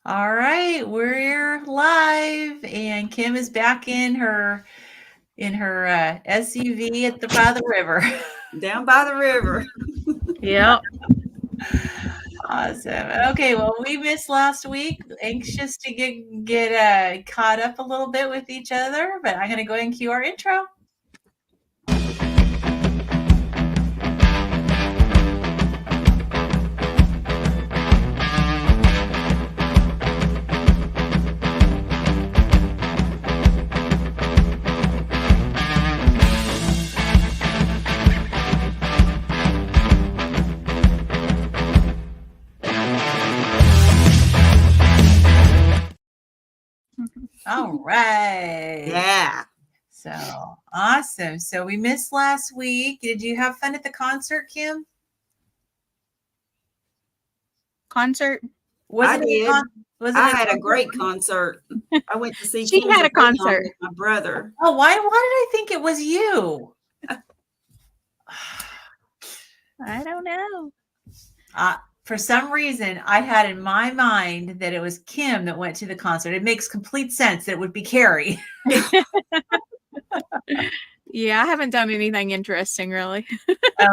All right, we're live, and Kim is back in her SUV by the river. Down by the river. Yep. Awesome. Okay, well, we missed last week. Anxious to get caught up a little bit with each other, but I'm going to go ahead and cue our intro. All right. Yeah. So awesome. So we missed last week. Did you have fun at the concert, Kim? Concert. I did. I had a great concert? concert. I went to see She Kings had of a Leon concert. with my brother. Oh, why did I think it was you? I don't know. For some reason, I had in my mind that it was Kim that went to the concert. It makes complete sense that it would be Carrie. Yeah, I haven't done anything interesting, really.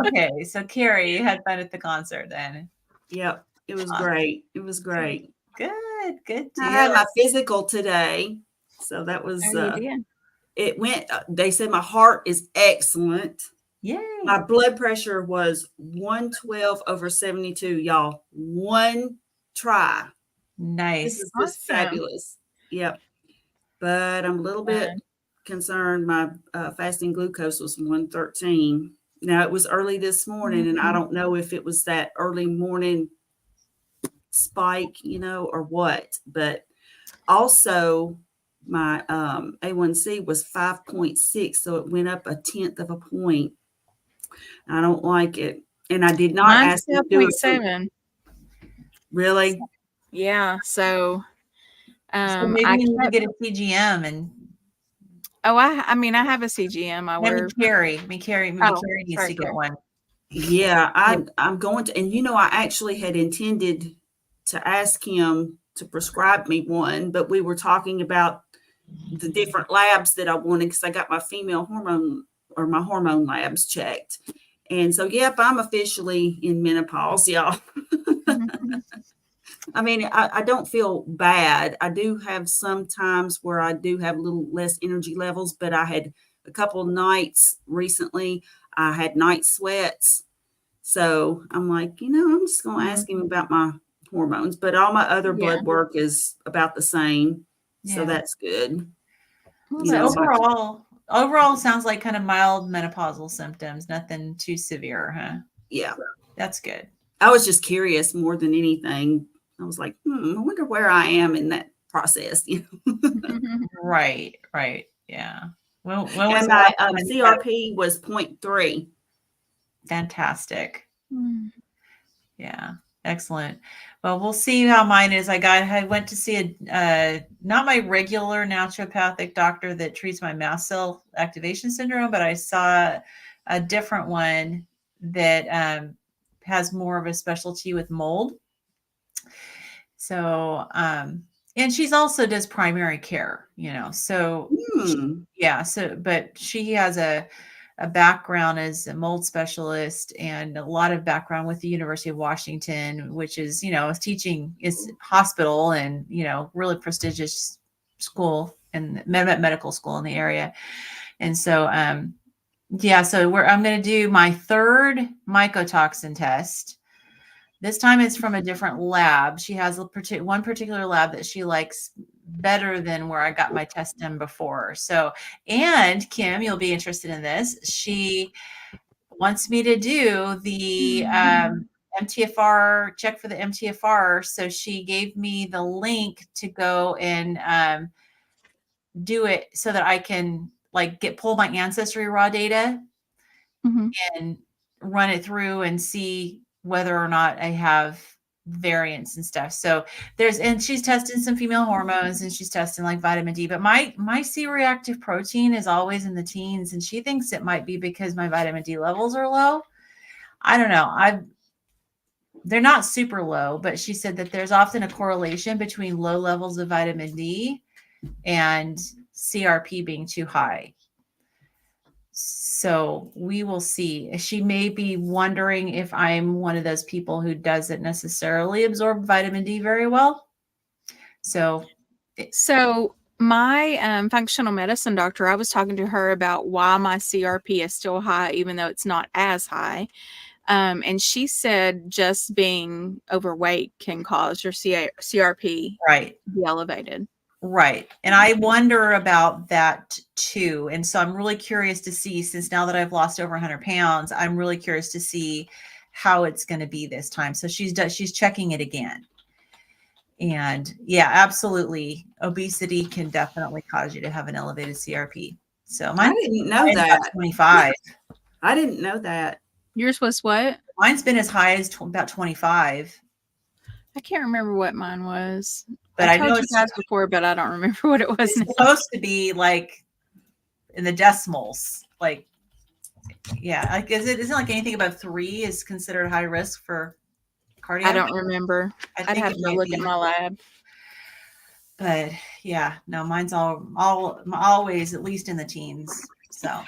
Okay, so Carrie, you had fun at the concert then. Yep. It was great. It was great. Good deal. I had my physical today. So that was, Oh, you did? it went, they said my heart is excellent. Yay. My blood pressure was 112/72, y'all. One try. Nice. This is just fabulous. Yep. But I'm a little bit concerned. My fasting glucose was 113. Now, it was early this morning, and I don't know if it was that early morning spike, or what. But also, my A1C was 5.6, so it went up 1/10 of a point. I don't like it. And I did not Mine's ask you to do it. 12.7. Really? Yeah. So, maybe I you need to get a CGM and. Oh, I mean, I have a CGM. I wear. Carrie needs to get one. Yeah, I'm going to, and I actually had intended to ask him to prescribe me one, but we were talking about the different labs that I wanted because I got my female hormone or my hormone labs checked. And so, yep, I'm officially in menopause, y'all. I mean, I don't feel bad. I do have some times where I do have a little less energy levels, but I had a couple of nights recently. I had night sweats. So I'm like, I'm just going to ask him about my hormones, but all my other blood work is about the same. So that's good. Overall sounds like kind of mild menopausal symptoms, nothing too severe, huh? Yeah. That's good. I was just curious more than anything. I was like, I wonder where I am in that process. Right. Yeah. When and my CRP was 0.3. Fantastic. Yeah. Excellent. Well, we'll see how mine is. I went to see not my regular naturopathic doctor that treats my mast cell activation syndrome, but I saw a different one that has more of a specialty with mold. So, and she's also does primary care, so but she has a background as a mold specialist and a lot of background with the University of Washington, which is, teaching is hospital and, really prestigious school and medical school in the area. And so, so I'm going to do my third mycotoxin test. This time it's from a different lab. She has one particular lab that she likes better than where I got my test done before. So, and Kim, you'll be interested in this. She wants me to do the MTFR, check for the MTFR. So she gave me the link to go and do it so that I can pull my ancestry raw data and run it through and see whether or not I have variants and stuff. So and she's testing some female hormones and she's testing like vitamin D, but my C-reactive protein is always in the teens, and she thinks it might be because my vitamin D levels are low. I don't know. they're not super low, but she said that there's often a correlation between low levels of vitamin D and CRP being too high. So we will see. She may be wondering if I'm one of those people who doesn't necessarily absorb vitamin D very well. So my functional medicine doctor, I was talking to her about why my CRP is still high, even though it's not as high. And she said just being overweight can cause your CRP right. to be elevated. Right. And I wonder about that too. And so I'm really curious to see, since now that I've lost over 100 pounds, I'm really curious to see how it's going to be this time. So she's checking it again. And yeah, absolutely. Obesity can definitely cause you to have an elevated CRP. So I didn't know that. 25. I didn't know that. Yours was what? Mine's been as high as about 25. I can't remember what mine was. But I told you guys before, but I don't remember what it was. It's supposed to be like in the decimals. Like, yeah, like isn't like anything above 3 is considered high risk for cardio? I don't remember. I'd have to look at my lab. But yeah, no, mine's always at least in the teens. So,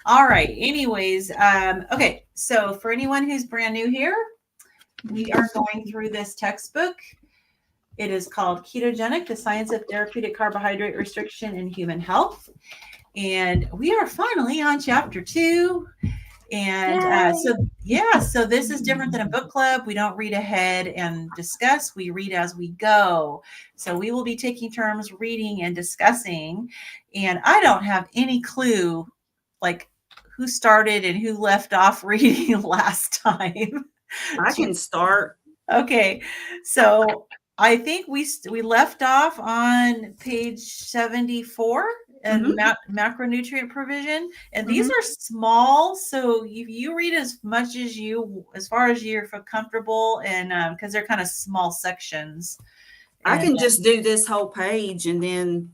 all right. Anyways, okay. So for anyone who's brand new here, we are going through this textbook. It is called Ketogenic, the Science of Therapeutic Carbohydrate Restriction in Human Health. And we are finally on chapter 2. And so this is different than a book club. We don't read ahead and discuss. We read as we go. So we will be taking turns reading and discussing. And I don't have any clue, like, who started and who left off reading last time. I can start. Okay. So I think we left off on page 74 and macronutrient provision. And these are small. So you read as much as far as you're comfortable, and because they're kind of small sections. I can just do this whole page, and then,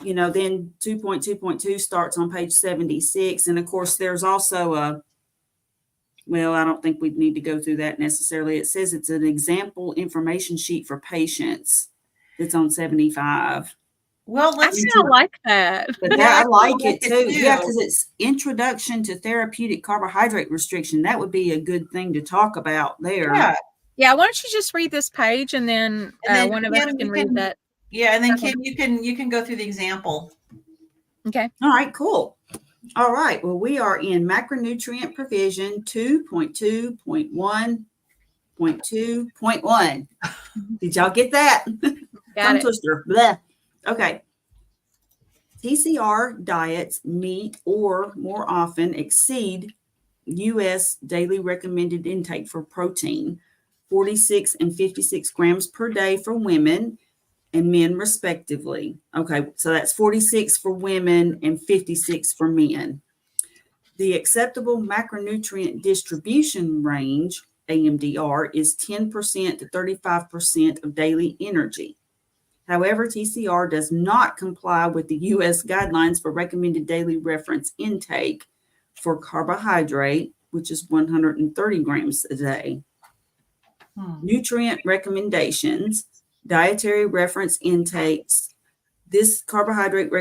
then 2.2.2 starts on page 76. And of course, there's also well, I don't think we need to go through that necessarily. It says it's an example information sheet for patients. It's on 75. Well, I still like that. But I like it too. Yeah, because it's Introduction to Therapeutic Carbohydrate Restriction. That would be a good thing to talk about there. Yeah. Why don't you just read this page, and then one of us can read that. Yeah, and then Kim, you can go through the example. Okay. All right. Cool. All right. Well, we are in macronutrient provision 2.2.1.2.1. Did y'all get that? Got it. Twister. Bleh. Okay. TCR diets meet or more often exceed U.S. daily recommended intake for protein, 46 and 56 grams per day for women and men respectively. Okay, so that's 46 for women and 56 for men. The acceptable macronutrient distribution range, AMDR, is 10% to 35% of daily energy. However, TCR does not comply with the U.S. guidelines for recommended daily reference intake for carbohydrate, which is 130 grams a day. Nutrient recommendations, dietary reference intakes. This carbohydrate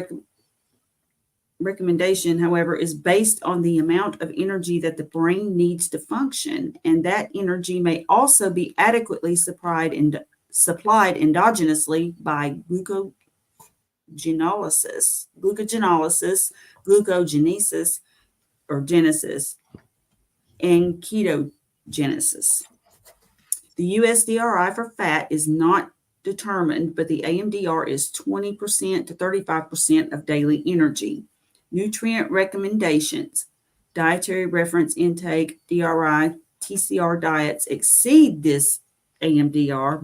recommendation, however, is based on the amount of energy that the brain needs to function, and that energy may also be adequately supplied endogenously by glucogenesis, and ketogenesis. The USDRI for fat is not determined, but the AMDR is 20% to 35% of daily energy. Nutrient recommendations, dietary reference intake, DRI, TCR diets exceed this AMDR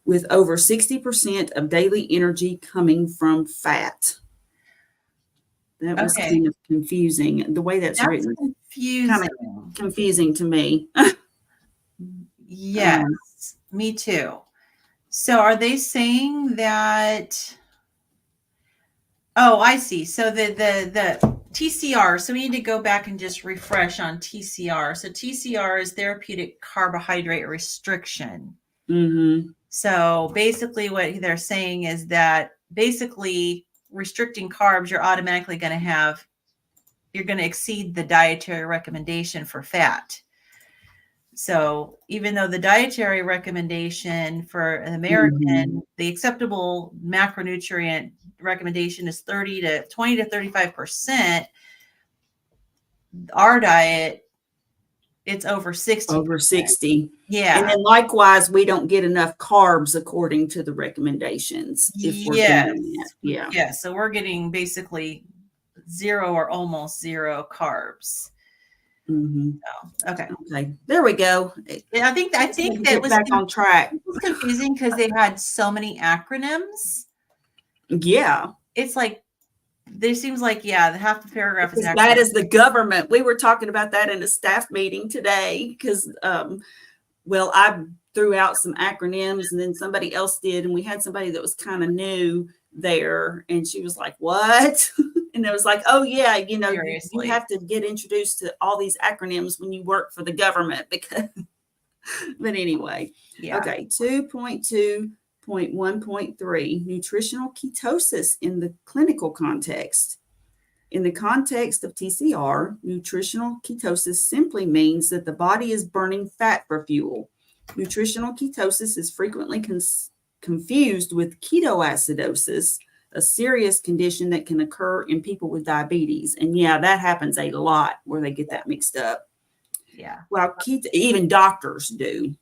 with over 60% of daily energy coming from fat. That was kind of confusing. The way that's written, kind of confusing to me. Yes, me too. So are they saying that? Oh, I see. So the TCR. So we need to go back and just refresh on TCR. So TCR is therapeutic carbohydrate restriction. Mm-hmm. So basically what they're saying is that basically restricting carbs, you're automatically going to exceed the dietary recommendation for fat. So even though the dietary recommendation for an American, the acceptable macronutrient recommendation is 20 to 35%, our diet, it's over 60%. Over 60. Yeah. And then likewise, we don't get enough carbs according to the recommendations if we're doing that. Yeah. Yeah. So we're getting basically 0 or almost 0 carbs. Mm-hmm. So, okay. There we go. I think that was back on track. It was confusing because they had so many acronyms. Yeah. It's like, there seems like, half the paragraph is acronyms. That is the government. We were talking about that in a staff meeting today because, I threw out some acronyms and then somebody else did. And we had somebody that was kind of new there and she was like, what? And it was like, oh yeah, you have to get introduced to all these acronyms when you work for the government because, but anyway. Yeah. Okay. 2.2.1.3, nutritional ketosis in the clinical context. In the context of TCR, nutritional ketosis simply means that the body is burning fat for fuel. Nutritional ketosis is frequently confused with ketoacidosis, a serious condition that can occur in people with diabetes. And that happens a lot where they get that mixed up. Yeah. While even doctors do.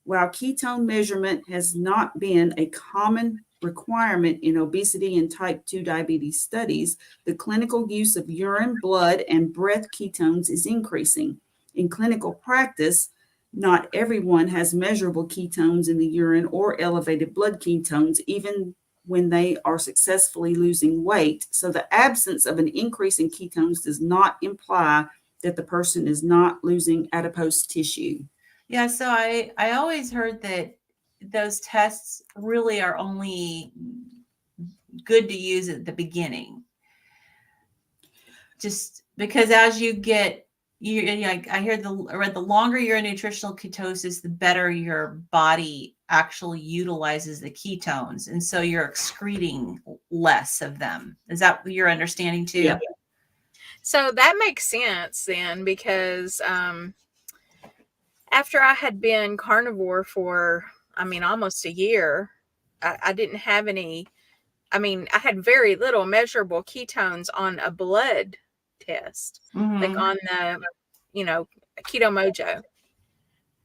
While ketone measurement has not been a common requirement in obesity and type 2 diabetes studies, the clinical use of urine, blood, and breath ketones is increasing. In clinical practice, not everyone has measurable ketones in the urine or elevated blood ketones, even when they are successfully losing weight. So the absence of an increase in ketones does not imply that the person is not losing adipose tissue. Yeah, so I always heard that those tests really are only good to use at the beginning. Just because as you get, I read the longer you're in nutritional ketosis, the better your body actually utilizes the ketones. And so you're excreting less of them. Is that your understanding too? Yeah. So that makes sense then, because after I had been carnivore for, almost a year, I didn't have any, I had very little measurable ketones on a blood test, like on the, Keto Mojo.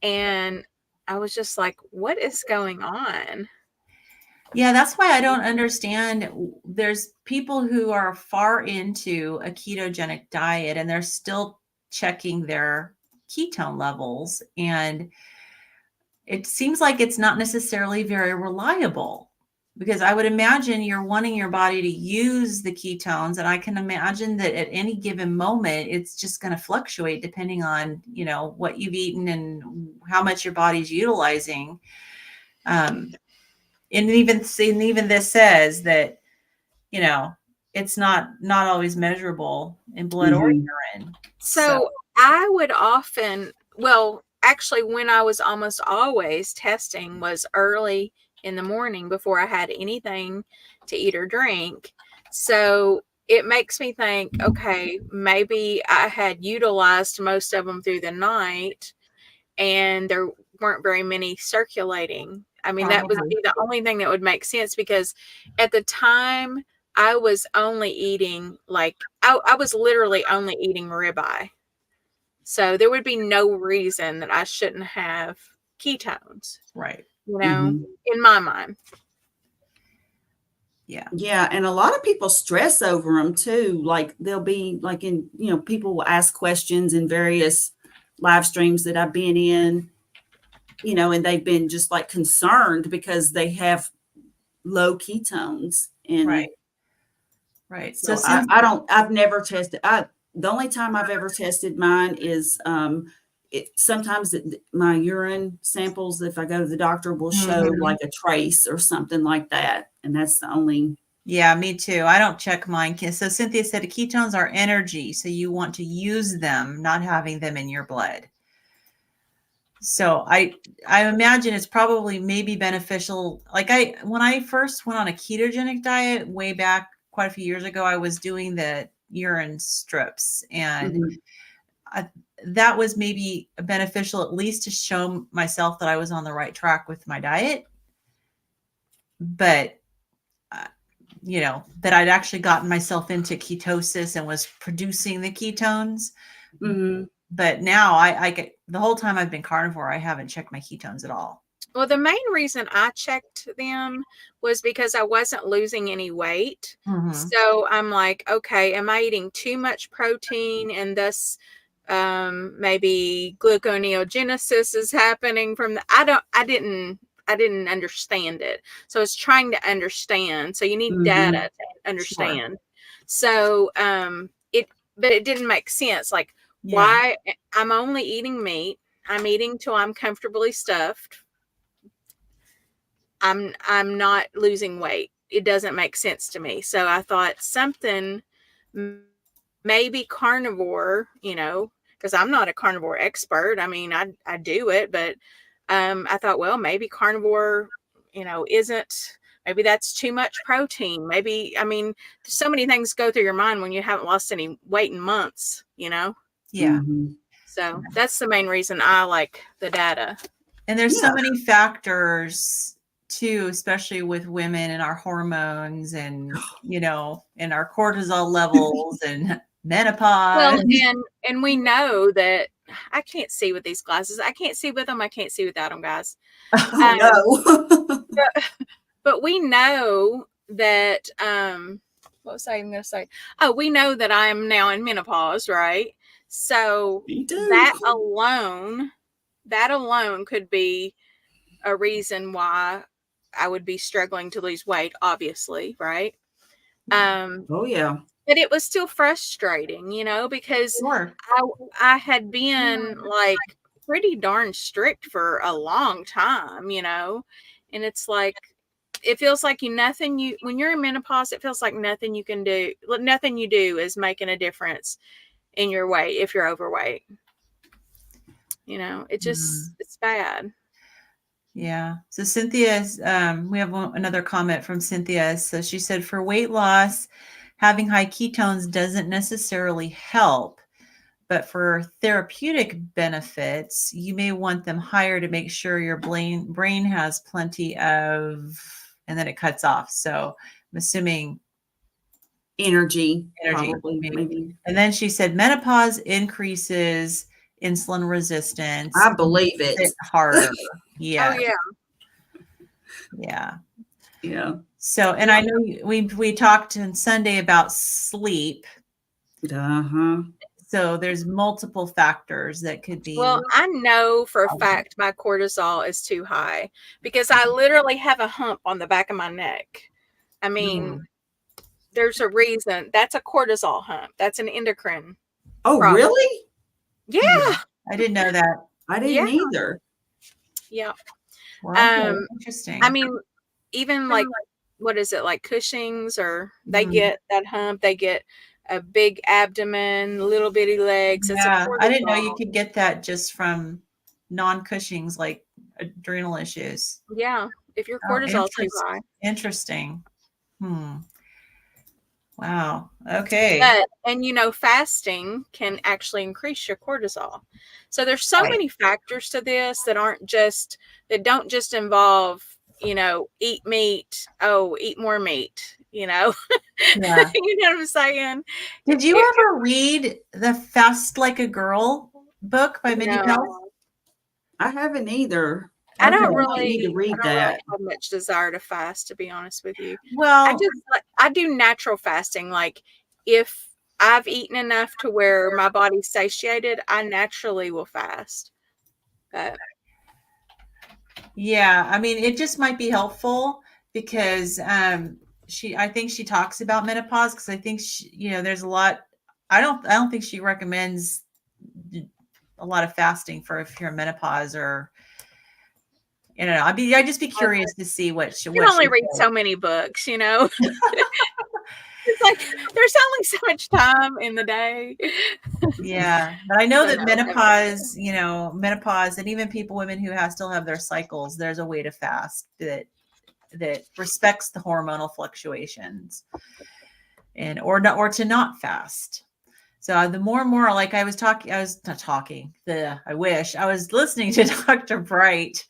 And I was just like, what is going on? Yeah, that's why I don't understand. There's people who are far into a ketogenic diet and they're still checking their ketone levels. And it seems like it's not necessarily very reliable, because I would imagine you're wanting your body to use the ketones. And I can imagine that at any given moment, it's just going to fluctuate depending on, what you've eaten and how much your body's utilizing. And even this says that, it's not always measurable in blood or urine. So I would often, actually, when I was almost always testing was early in the morning before I had anything to eat or drink. So it makes me think, okay, maybe I had utilized most of them through the night and there weren't very many circulating. That would be the only thing that would make sense, because at the time I was only eating I was literally only eating ribeye. So there would be no reason that I shouldn't have ketones. Right. In my mind. Yeah. Yeah. And a lot of people stress over them too. Like they'll be like people will ask questions in various live streams that I've been in, and they've been just like concerned because they have low ketones. And right. So I've never tested. The only time I've ever tested mine is sometimes my urine samples, if I go to the doctor, will show like a trace or something like that. And that's the only Yeah, me too. I don't check mine. So Cynthia said ketones are energy, so you want to use them, not having them in your blood. So I imagine it's probably maybe beneficial. Like when I first went on a ketogenic diet way back quite a few years ago, I was doing the urine strips, and that was maybe beneficial, at least to show myself that I was on the right track with my diet. But that I'd actually gotten myself into ketosis and was producing the ketones. But now I get, the whole time I've been carnivore, I haven't checked my ketones at all. Well, the main reason I checked them was because I wasn't losing any weight. So I'm like, okay, am I eating too much protein, and thus maybe gluconeogenesis is happening from the, I didn't understand it. So I was trying to understand. So you need data to understand. Sure. So but it didn't make sense. Like, why I'm only eating meat. I'm eating till I'm comfortably stuffed. I'm not losing weight. It doesn't make sense to me. So I thought something, maybe carnivore, because I'm not a carnivore expert. I mean, I do it, but I thought, well, maybe carnivore, isn't, maybe that's too much protein. Maybe, I mean, so many things go through your mind when you haven't lost any weight in months, Yeah. So that's the main reason I like the data. And there's so many factors too, especially with women and our hormones and, and our cortisol levels and menopause. Well, and we know that I can't see with these glasses. I can't see with them. I can't see without them, guys. No. but we know that, what was I even going to say? Oh, we know that I am now in menopause, right? So that alone could be a reason why I would be struggling to lose weight, obviously, right? Oh yeah. But it was still frustrating, because I had been like pretty darn strict for a long time, and it's like, it feels like when you're in menopause, it feels like nothing you do is making a difference in your weight if you're overweight. It's bad. Yeah. So Cynthia's, we have another comment from Cynthia. So she said, for weight loss, having high ketones doesn't necessarily help, but for therapeutic benefits, you may want them higher to make sure your brain has plenty of, and then it cuts off. So I'm assuming energy probably, maybe. And then she said, menopause increases insulin resistance. I believe it. Harder. Yeah. Oh yeah. Yeah. Yeah. So, and I know we talked on Sunday about sleep. So there's multiple factors that could be. Well, I know for a fact my cortisol is too high because I literally have a hump on the back of my neck. I mean, there's a reason. That's a cortisol hump. That's an endocrine. Oh, problem. Really? Yeah. I didn't know that. I didn't either. Yeah. Well, interesting. I mean, even like, what is it, like Cushing's, or they get that hump, they get a big abdomen, little bitty legs. Yeah, I didn't know you could get that just from non-Cushing's, like adrenal issues. Yeah, if your cortisol is too high. Interesting. Wow. Okay. And fasting can actually increase your cortisol. So there's so many factors to this that don't just involve, eat meat. Oh, eat more meat, Yeah. You know what I'm saying? Did you ever read the Fast Like a Girl book by Mindy Pell? I haven't either. I don't really need to read that. Really have much desire to fast, to be honest with you. Well, I do natural fasting. Like, if I've eaten enough to where my body's satiated, I naturally will fast. Yeah, I mean, it just might be helpful because I think she talks about menopause, because I think there's a lot. I don't think she recommends a lot of fasting for if you're in menopause, or You know, I'd just be curious to see what You can only read so many books, you know. It's like there's only so much time in the day. Yeah, but I know that menopause, menopause, and even women who still have their cycles, there's a way to fast that respects the hormonal fluctuations, or to not fast. So the more and more, like I was listening to Dr. Bright.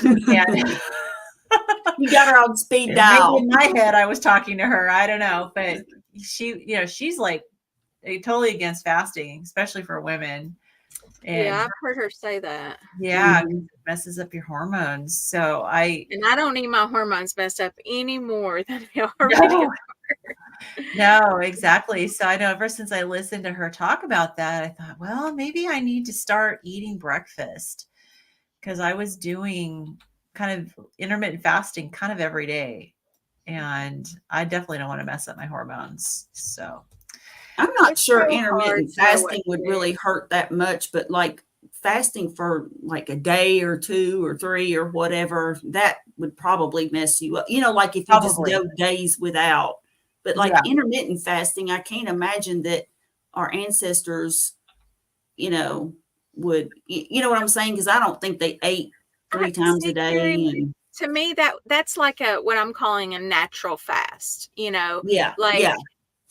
And you got her on speed dial. Maybe in my head, I was talking to her. I don't know, but she's like totally against fasting, especially for women. And yeah, I've heard her say that. Yeah, it messes up your hormones. So I don't need my hormones messed up any more than they already are. No, exactly. So I know ever since I listened to her talk about that, I thought, well, maybe I need to start eating breakfast, because I was doing kind of intermittent fasting kind of every day. And I definitely don't want to mess up my hormones. So I'm not sure intermittent fasting would really hurt that much, but like fasting for like a day or 2 or 3 or whatever, that would probably mess you up. You know, like if you just go days without. But like intermittent fasting, I can't imagine that our ancestors, would, you know what I'm saying? Because I don't think they ate 3 times a day. And to me, that's like what I'm calling a natural fast, Yeah.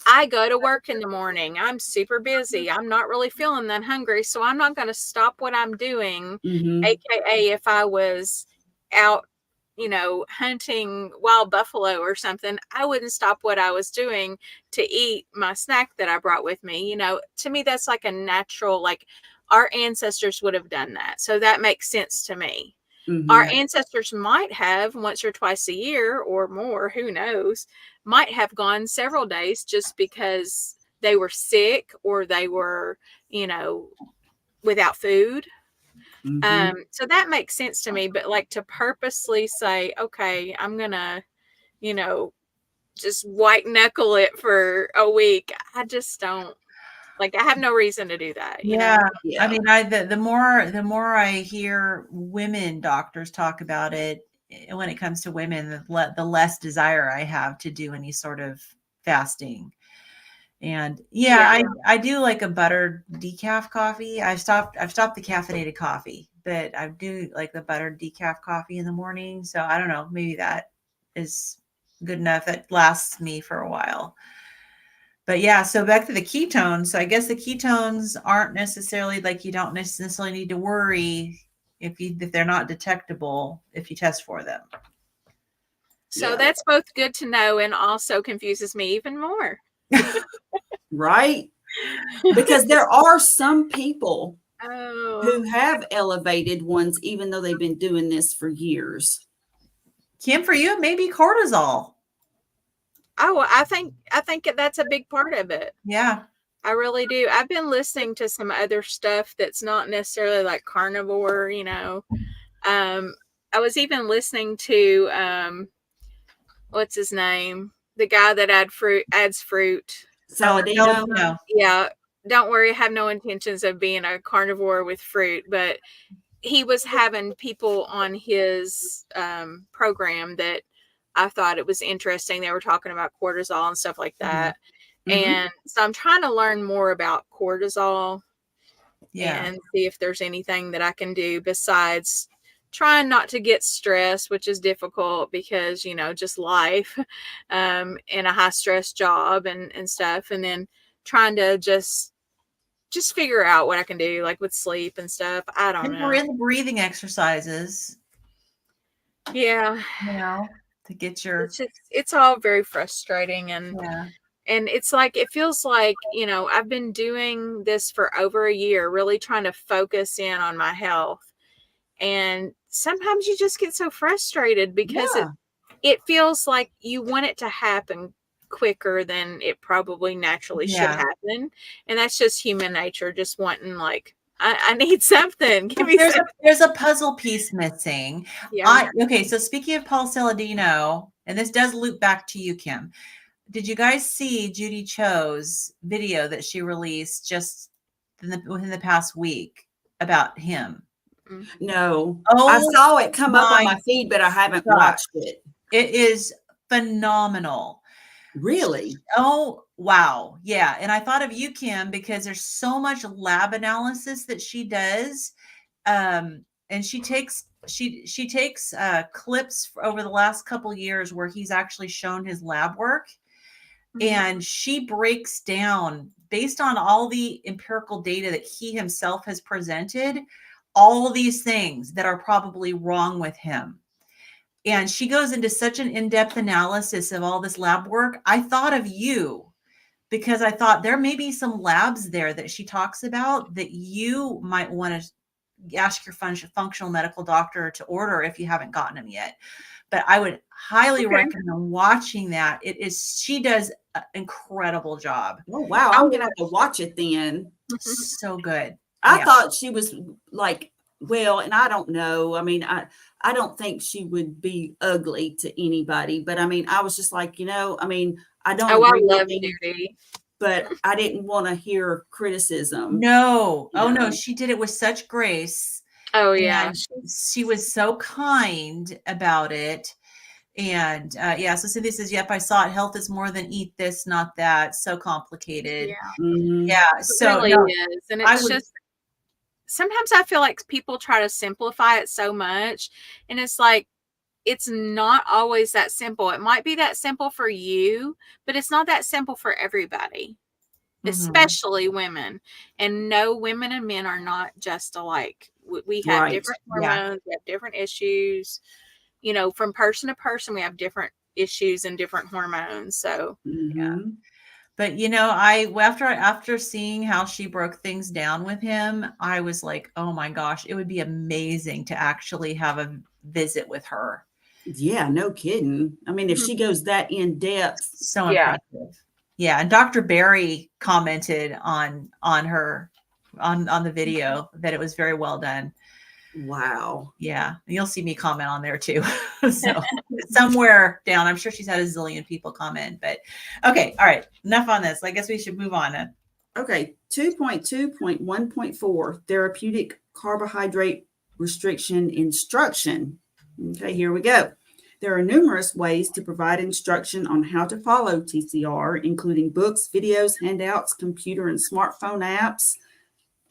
I go to work in the morning. I'm super busy. I'm not really feeling that hungry. So I'm not going to stop what I'm doing. AKA if I was out, hunting wild buffalo or something, I wouldn't stop what I was doing to eat my snack that I brought with me. To me, that's like a natural, like our ancestors would have done that. So that makes sense to me. Our ancestors might have once or twice a year or more, who knows, might have gone several days just because they were sick or they were, without food. So that makes sense to me. But like to purposely say, okay, I'm going to, just white knuckle it for a week. I just don't. Like, I have no reason to do that. Yeah. I mean, the more I hear women doctors talk about it, when it comes to women, the less desire I have to do any sort of fasting. And I do like a buttered decaf coffee. I've stopped the caffeinated coffee, but I do like the buttered decaf coffee in the morning. So I don't know, maybe that is good enough. That lasts me for a while. But yeah, so back to the ketones. So I guess the ketones aren't necessarily, like, you don't necessarily need to worry if they're not detectable if you test for them. So that's both good to know and also confuses me even more. Right? Because there are some people who have elevated ones, even though they've been doing this for years. Kim, for you, maybe cortisol. Oh, I think that's a big part of it. Yeah. I really do. I've been listening to some other stuff that's not necessarily like carnivore, I was even listening to what's his name? The guy that adds fruit. Saladino. Yeah. Don't worry, I have no intentions of being a carnivore with fruit, but he was having people on his program that I thought it was interesting. They were talking about cortisol and stuff like that. And so I'm trying to learn more about cortisol and see if there's anything that I can do besides trying not to get stressed, which is difficult because, just life and a high stress job and stuff. And then trying to just figure out what I can do, like with sleep and stuff. I don't know. We're in the breathing exercises. Yeah. To get your... It's all very frustrating. And it's like, it feels like, I've been doing this for over a year, really trying to focus in on my health. And sometimes you just get so frustrated because it feels like you want it to happen quicker than it probably naturally should happen. And that's just human nature, just wanting, like, I need something. Give me something. There's a puzzle piece missing. Okay, so speaking of Paul Saladino, and this does loop back to you, Kim. Did you guys see Judy Cho's video that she released just within the past week about him? No, I Oh saw it come up on my my feed, but I haven't gosh. watched it. It is phenomenal. Really? Oh, wow. Yeah. And I thought of you, Kim, because there's so much lab analysis that she does. And she takes clips over the last couple years where he's actually shown his lab work, and she breaks down based on all the empirical data that he himself has presented, all these things that are probably wrong with him. And she goes into such an in-depth analysis of all this lab work. I thought of you because I thought there may be some labs there that she talks about that you might want to ask your functional medical doctor to order if you haven't gotten them yet. But I would highly recommend watching that. She does an incredible job. Oh, wow. I'm going to have to watch it then. So good. I thought she was like, well, and I don't know. I mean, I don't think she would be ugly to anybody, but I mean, I was just like, I mean, I don't agree with Judy, but I didn't want to hear criticism. No. Oh no, she did it with such grace. Oh yeah. She was so kind about it. And so Cynthia says, yep, I saw it. Health is more than eat this, not that. So complicated. Yeah. So it really is. And it's just sometimes I feel like people try to simplify it so much. And it's like, it's not always that simple. It might be that simple for you, but it's not that simple for everybody, especially women. And no, women and men are not just alike. We have different hormones, we have different issues. From person to person, we have different issues and different hormones. So, yeah. But after seeing how she broke things down with him, I was like, oh my gosh, it would be amazing to actually have a visit with her. Yeah, no kidding. I mean, if she goes that in depth. So impressive. Yeah. And Dr. Barry commented on the video that it was very well done. Wow. Yeah. You'll see me comment on there too. So somewhere down, I'm sure she's had a zillion people comment, but okay. All right. Enough on this. I guess we should move on. Okay. 2.2.1.4 therapeutic carbohydrate restriction instruction. Okay, here we go. There are numerous ways to provide instruction on how to follow TCR, including books, videos, handouts, computer and smartphone apps,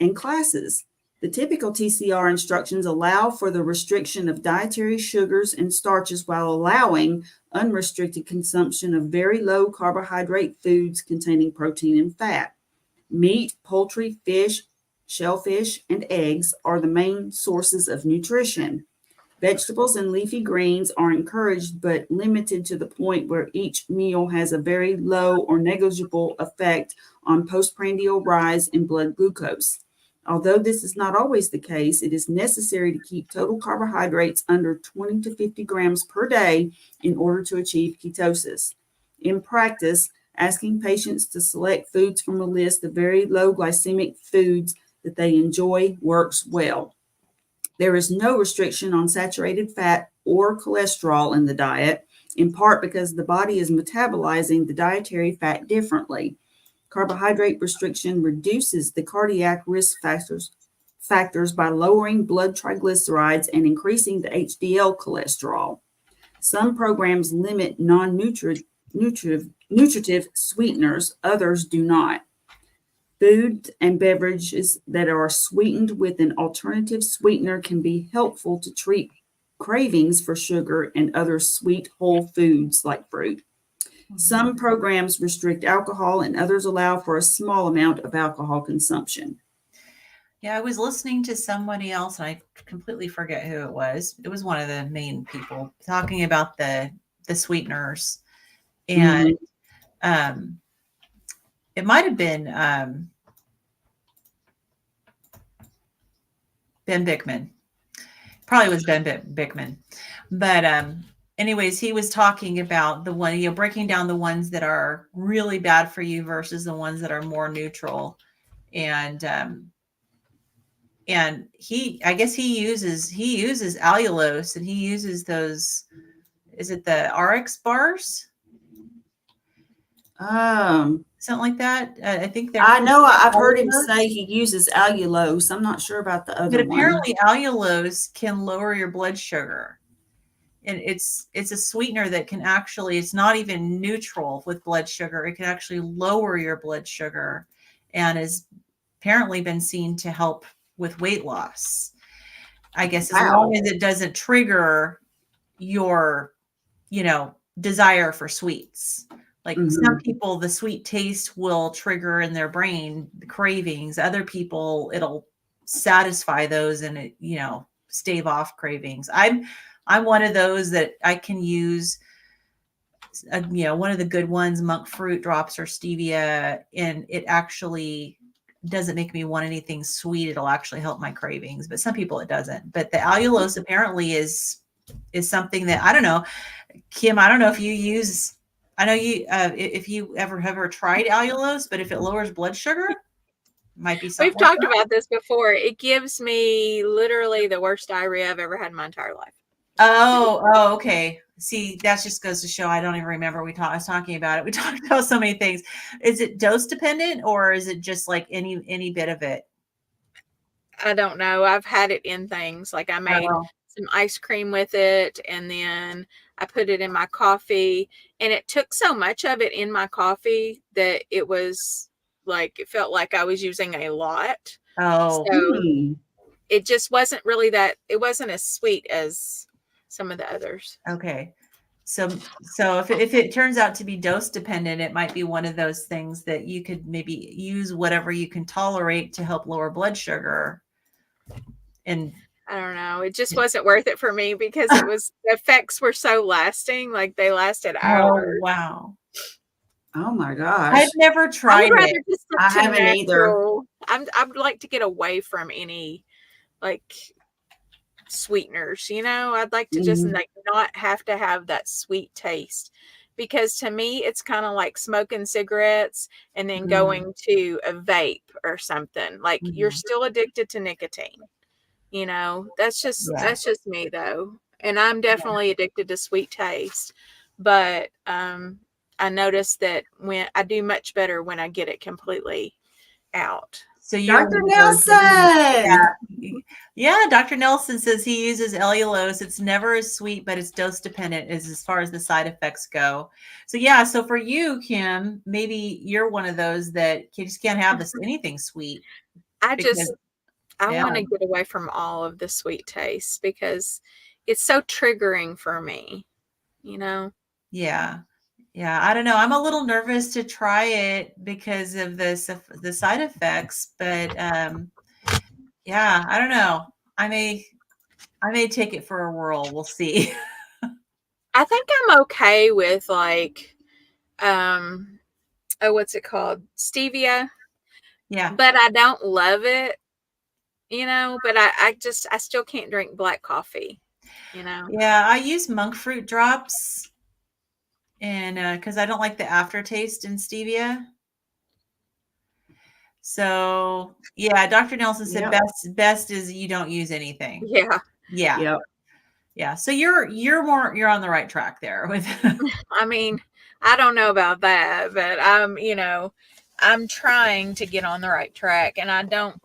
and classes. The typical TCR instructions allow for the restriction of dietary sugars and starches while allowing unrestricted consumption of very low carbohydrate foods containing protein and fat. Meat, poultry, fish, shellfish, and eggs are the main sources of nutrition. Vegetables and leafy greens are encouraged but limited to the point where each meal has a very low or negligible effect on postprandial rise in blood glucose. Although this is not always the case, it is necessary to keep total carbohydrates under 20 to 50 grams per day in order to achieve ketosis. In practice, asking patients to select foods from a list of very low glycemic foods that they enjoy works well. There is no restriction on saturated fat or cholesterol in the diet, in part because the body is metabolizing the dietary fat differently. Carbohydrate restriction reduces the cardiac risk factors by lowering blood triglycerides and increasing the HDL cholesterol. Some programs limit non-nutritive sweeteners, others do not. Food and beverages that are sweetened with an alternative sweetener can be helpful to treat cravings for sugar and other sweet whole foods like fruit. Some programs restrict alcohol and others allow for a small amount of alcohol consumption. Yeah, I was listening to somebody else, and I completely forget who it was. It was one of the main people talking about the sweeteners. And it might have been Ben Bickman. Probably was Ben Bickman. But anyways, he was talking about the one, breaking down the ones that are really bad for you versus the ones that are more neutral. And I guess he uses allulose, and he uses those, is it the RX bars? Something like that. I think I know I've heard him say he uses allulose. I'm not sure about the other but one. apparently allulose can lower your blood sugar. And it's a sweetener that can actually, it's not even neutral with blood sugar. It can actually lower your blood sugar and has apparently been seen to help with weight loss. I guess as long as it doesn't trigger your, desire for sweets. Like some people, the sweet taste will trigger in their brain the cravings. Other people, it'll satisfy those and it, stave off cravings. I'm one of those that I can use, one of the good ones, monk fruit drops or stevia, and it actually doesn't make me want anything sweet. It'll actually help my cravings, but some people it doesn't. But the allulose apparently is something that, I don't know, Kim, I don't know if you use, I know you, if you ever tried allulose, but if it lowers blood sugar, might be something. We've talked about this before. It gives me literally the worst diarrhea I've ever had in my entire life. Oh, okay. See, that just goes to show I don't even remember I was talking about it. We talked about so many things. Is it dose dependent or is it just like any bit of it? I don't know. I've had it in things. Like I made some ice cream with it and then I put it in my coffee and it took so much of it in my coffee that it was like, it felt like I was using a lot. Oh, so it just wasn't really it wasn't as sweet as some of the others. Okay. So if it turns out to be dose dependent, it might be one of those things that you could maybe use whatever you can tolerate to help lower blood sugar. And I don't know. It just wasn't worth it for me because the effects were so lasting. Like they lasted hours. Oh, wow. Oh my gosh. I've never tried it. I haven't either. I'd like to get away from any like sweeteners, I'd like to just like not have to have that sweet taste, because to me it's kind of like smoking cigarettes and then going to a vape or something. Like you're still addicted to nicotine. That's just me though. And I'm definitely addicted to sweet taste, but I noticed that when I do much better when I get it completely out. So you're Dr. Nelson. Yeah, Dr. Nelson says he uses allulose. It's never as sweet, but it's dose dependent as far as the side effects go. So yeah, so for you, Kim, maybe you're one of those that you just can't have anything sweet. I want to get away from all of the sweet taste because it's so triggering for me, Yeah. Yeah, I don't know. I'm a little nervous to try it because of the side effects, but yeah, I don't know. I may take it for a whirl. We'll see. I think I'm okay with like what's it called? Stevia. Yeah. But I don't love it, but I still can't drink black coffee, Yeah, I use monk fruit drops. And because I don't like the aftertaste in stevia. So yeah, Dr. Nelson said best is you don't use anything. Yeah. So you're on the right track there with I mean, I don't know about that, but I'm trying to get on the right track, and I don't,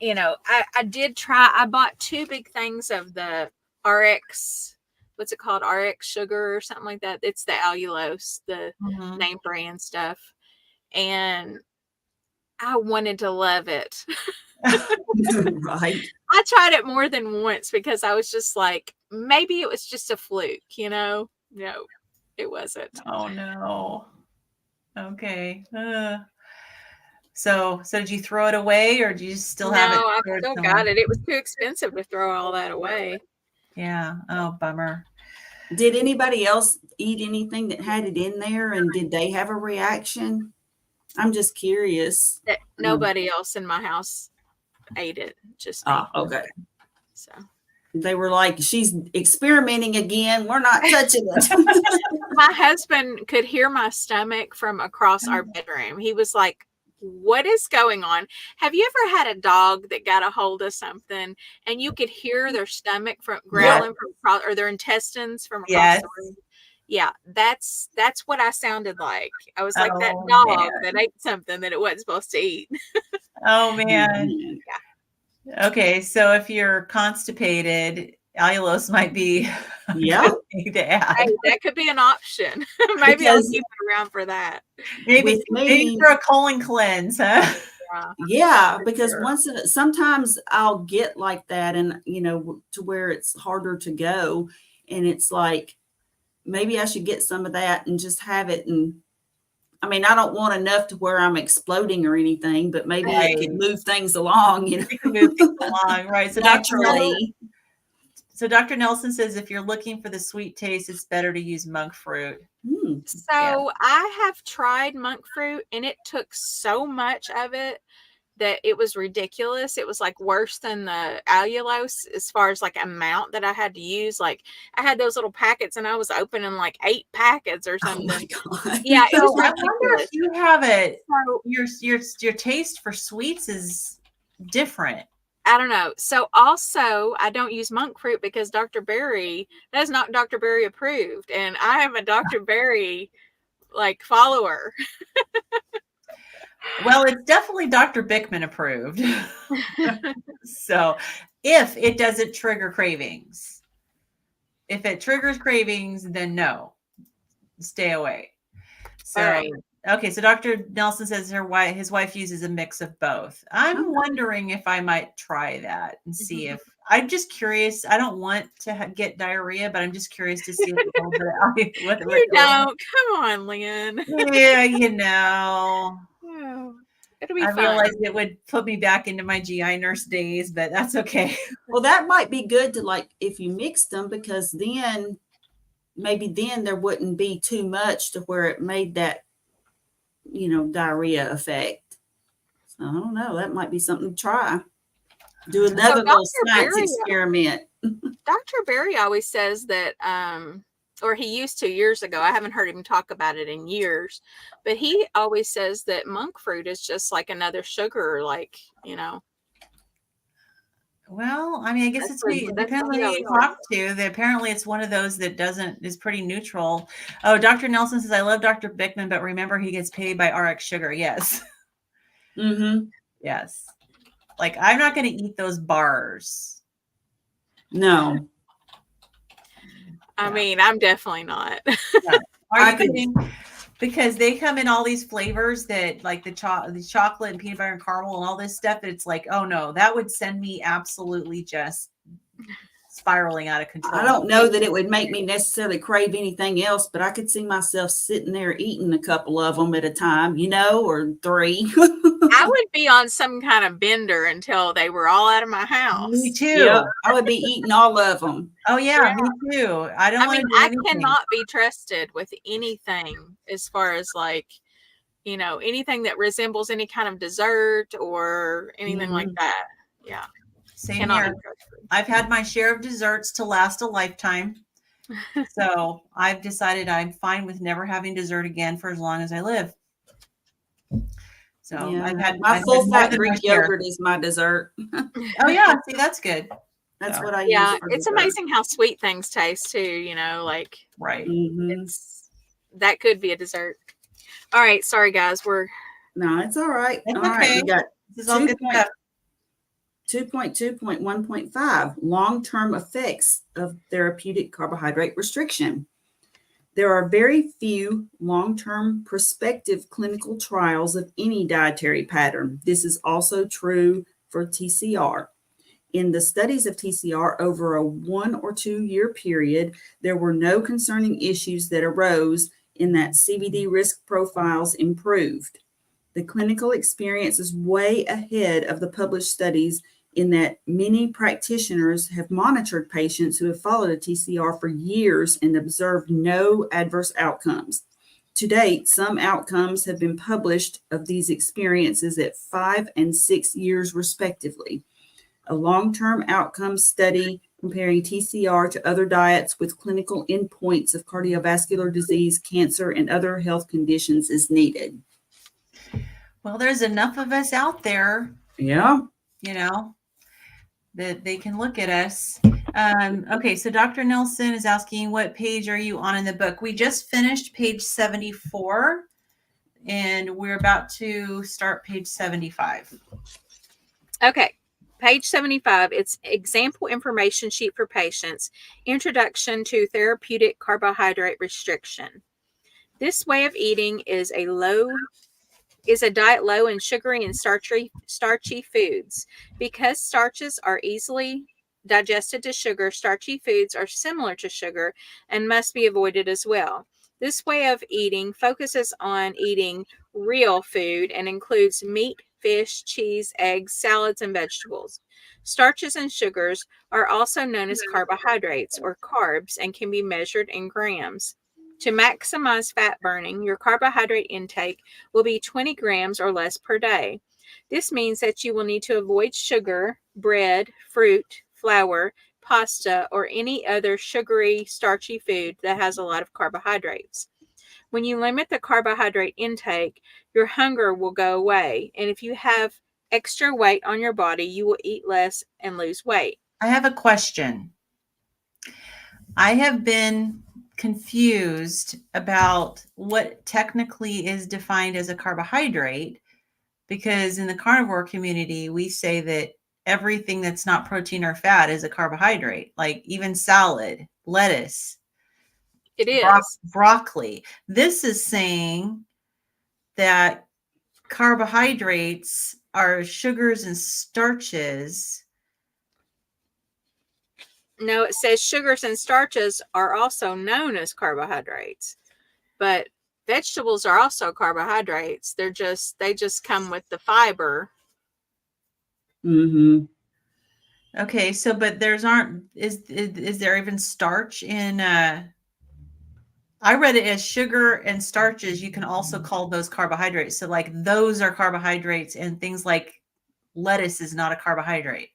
I did try. I bought 2 big things of the RX, what's it called? RX sugar or something like that. It's the allulose, the name brand stuff. And I wanted to love it. Right. I tried it more than once because I was just like, maybe it was just a fluke, No, it wasn't. Oh no. Okay. So did you throw it away or do you still have it? No, I've still got it. It was too expensive to throw all that away. Yeah. Oh, bummer. Did anybody else eat anything that had it in there, and did they have a reaction? I'm just curious. Nobody else in my house ate it, just me. Okay. So they were like, she's experimenting again. We're not touching it. My husband could hear my stomach from across our bedroom. He was like, what is going on? Have you ever had a dog that got a hold of something and you could hear their stomach from growling from across, or their intestines from across the room? Yeah, that's what I sounded like. I was like that Oh, dog man. that ate something that it wasn't supposed to eat. Oh, man. Mhm. Okay, so if you're constipated, allulose might be a Yeah, good thing to add. Hey, that could be an option. Maybe I'll because keep it around for that. Maybe with me, for a colon cleanse, huh? Yeah. yeah, because Sure. sometimes I'll get like that, and to where it's harder to go, and it's like maybe I should get some of that and just have it. And I mean, I don't want enough to where I'm exploding or anything, but maybe it Right. could move things along, We can move things along, right? naturally. So Dr. Nelson says if you're looking for the sweet taste, it's better to use monk fruit. Hmm. Yeah. So I have tried monk fruit, and it took so much of it that it was ridiculous. It was like worse than the allulose as far as like amount that I had to use. Like I had those little packets, and I was opening like 8 packets or Oh my something. God. Yeah, it was So I wonder ridiculous. if you have it. So Your taste for sweets is different. I don't know. So also, I don't use monk fruit because Dr. Berry, that is not Dr. Berry approved, and I am a Dr. Berry like follower. Well, it's definitely Dr. Bickman approved. So if it doesn't trigger cravings, if it triggers cravings, then no, stay away. All So, right. okay. So Dr. Nelson says his wife uses a mix of both. I'm wondering if I might try that and see if I'm just curious. I don't want to get diarrhea, but I'm just curious to see if a little bit what You don't. Come on, Lynn. yeah, you know. Oh, it'll be I fun. realized it would put me back into my GI nurse days, but that's okay. Well, that might be good to like if you mix them, because then maybe then there wouldn't be too much to where it made that, diarrhea effect. So I don't know. That might be something to try. Do So another little science experiment. Dr. Berry always says that, or he used to years ago. I haven't heard him talk about it in years, but he always says that monk fruit is just like another sugar, like, Well, I mean, I guess it that's depends what on he who always you says. talk to. Apparently, it's one of those that is pretty neutral. Oh, Dr. Nelson says, I love Dr. Bickman, but remember he gets paid by RX sugar. Yes. Mm-hmm. Yes. Like, I'm not going to eat those bars. No. I mean, I'm definitely not. Yeah. Are you kidding? Because they come in all these flavors that like the chocolate and peanut butter and caramel and all this stuff. It's like, oh no, that would send me absolutely just spiraling out of control. I don't know that it would make me necessarily crave anything else, but I could see myself sitting there eating a couple of them at a time, or 3. I would be on some kind of bender until they were all out of my house. Me too. Yep, I would be eating all of them. Oh yeah, me too. I don't want to do I anything. cannot be trusted with anything as far as like, anything that resembles any kind of dessert or anything like that. Yeah. Same Cannot here. be trusted. I've had my share of desserts to last a lifetime. So I've decided I'm fine with never having dessert again for as long as I live. So Yeah, I've had my full fat Greek yogurt is my dessert. Oh yeah, see, that's good. That's what I Yeah, use for it's dessert. amazing how sweet things taste too, like Right. that could be a dessert. All right, sorry guys, no, it's all right. It's all right, we got this is all good stuff. 2.2.1.5 long-term effects of therapeutic carbohydrate restriction. There are very few long-term prospective clinical trials of any dietary pattern. This is also true for TCR. In the studies of TCR over a 1 or 2 year period, there were no concerning issues that arose in that CVD risk profiles improved. The clinical experience is way ahead of the published studies in that many practitioners have monitored patients who have followed a TCR for years and observed no adverse outcomes. To date, some outcomes have been published of these experiences at 5 and 6 years respectively. A long-term outcome study comparing TCR to other diets with clinical endpoints of cardiovascular disease, cancer, and other health conditions is needed. Well, there's enough of us out there. Yeah. That they can look at us. Okay, so Dr. Nelson is asking, what page are you on in the book? We just finished page 74, and we're about to start page 75. Okay. Page 75, it's example information sheet for patients, introduction to therapeutic carbohydrate restriction. This way of eating is a diet low in sugary and starchy foods. Because starches are easily digested to sugar, starchy foods are similar to sugar and must be avoided as well. This way of eating focuses on eating real food and includes meat, fish, cheese, eggs, salads, and vegetables. Starches and sugars are also known as carbohydrates or carbs and can be measured in grams. To maximize fat burning, your carbohydrate intake will be 20 grams or less per day. This means that you will need to avoid sugar, bread, fruit, flour, pasta, or any other sugary, starchy food that has a lot of carbohydrates. When you limit the carbohydrate intake, your hunger will go away. And if you have extra weight on your body, you will eat less and lose weight. I have a question. I have been confused about what technically is defined as a carbohydrate, because in the carnivore community, we say that everything that's not protein or fat is a carbohydrate, like even salad, lettuce. It is. Broccoli. This is saying that carbohydrates are sugars and starches. No, it says sugars and starches are also known as carbohydrates, but vegetables are also carbohydrates. They just come with the fiber. Mm-hmm. Okay, so but is there even starch in I read it as sugar and starches. You can also call those carbohydrates. So like those are carbohydrates, and things like lettuce is not a carbohydrate.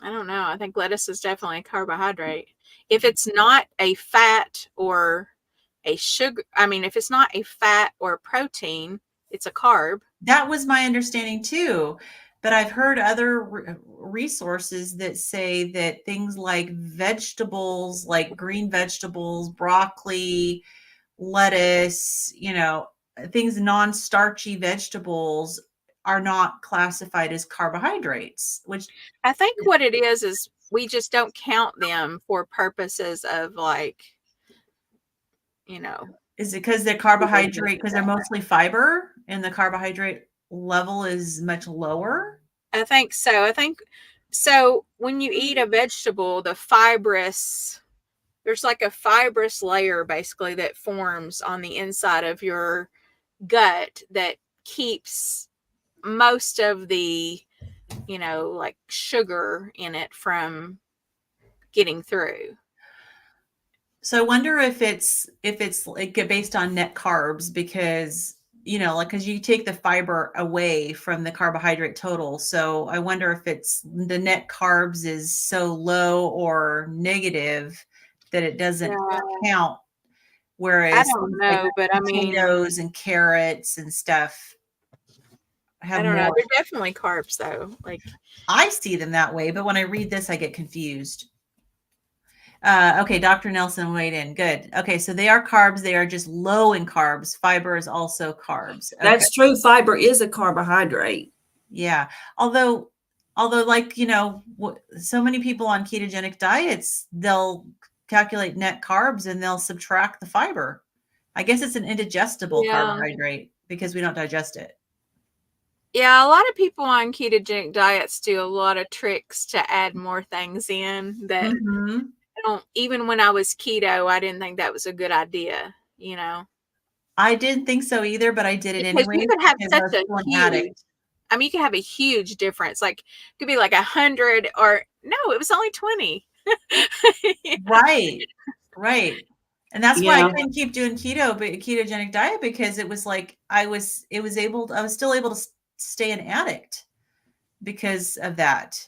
I don't know. I think lettuce is definitely a carbohydrate. If it's not a fat or a sugar, if it's not a fat or a protein, it's a carb. That was my understanding too. But I've heard other resources that say that things like vegetables, like green vegetables, broccoli, lettuce, things non-starchy vegetables are not classified as carbohydrates, which I think what it is we just don't count them for purposes of is it because they're carbohydrate, because they're mostly fiber and the carbohydrate level is much lower? I think so. So when you eat a vegetable, there's like a fibrous layer basically that forms on the inside of your gut that keeps most of the, like sugar in it from getting through. So I wonder if it's like based on net carbs, because because you take the fiber away from the carbohydrate total. So I wonder if it's the net carbs is so low or negative that it doesn't count. Whereas I don't know, like but potatoes and carrots and stuff have I don't know. more. They're definitely carbs though. Like I see them that way, but when I read this, I get confused. Okay, Dr. Nelson weighed in. Good. Okay, so they are carbs. They are just low in carbs. Fiber is also carbs. Okay. That's true. Fiber is a carbohydrate. Yeah. Although like, so many people on ketogenic diets, they'll calculate net carbs and they'll subtract the fiber. I guess it's an indigestible carbohydrate because we don't digest it. Yeah, a lot of people on ketogenic diets do a lot of tricks to add more things in that even when I was keto, I didn't think that was a good idea, I didn't think so either, but I did it because anyway. You could have such a huge, you could have a huge difference. Like it could be like 100 or no, it was only 20. Right. And that's why I couldn't keep doing keto, but ketogenic diet, because it was like I was still able to stay an addict because of that.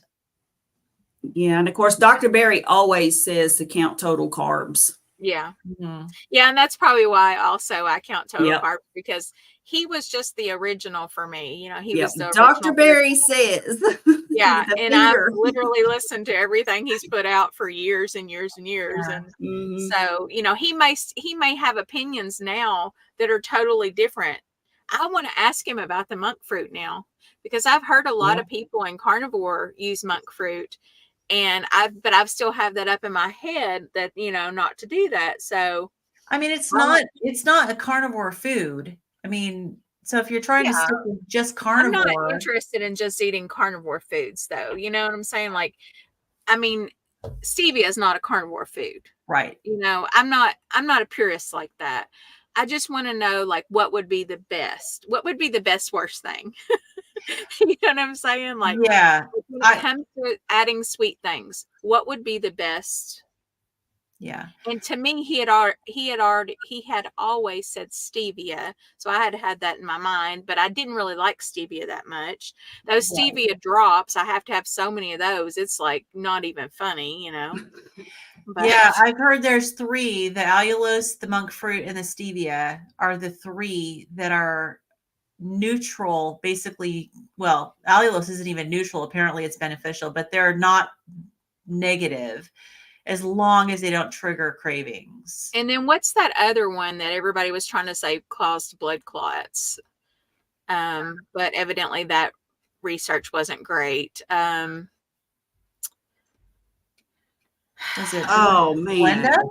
Yeah, and of course, Dr. Berry always says to count total carbs. Yeah. Mhm. Yeah, and that's probably why also I count total Yep. carbs, because he was just the original for me. You know, he Yep. was the Dr. original person. Berry says Yeah, the and I've finger. literally listened to everything he's put out for years and years and years, Yeah. and Mhm. so, you know, he may have opinions now that are totally different. I want to ask him about the monk fruit now, because I've heard a lot Yeah. of people in carnivore use monk fruit, and I've still have that up in my head that, you know, not to do that. So, I mean, it's I'm not a carnivore food. I mean, so if you're trying to yeah, stick with just I'm not carnivore, interested in just eating carnivore foods though. You know what I'm saying? Like, I mean, stevia is not a carnivore food. right. You know, I'm not a purist like that. I just want to know, like, what would be the best? What would be the best worst thing? You know what I'm saying? Like, Yeah. when it I comes to adding sweet things, what would be the best? yeah. And to me, he had always said stevia, so I had that in my mind, but I didn't really like stevia that much. Those Right. stevia drops, I have to have so many of those. It's like not even funny, you know. But Yeah, I've heard there's 3, the allulose, the monk fruit, and the stevia are the 3 that are neutral, basically. Well, allulose isn't even neutral. Apparently it's beneficial, but they're not negative as long as they don't trigger cravings. and then what's that other one that everybody was trying to say caused blood clots? But evidently that research wasn't great. Is it Oh Blenda? man.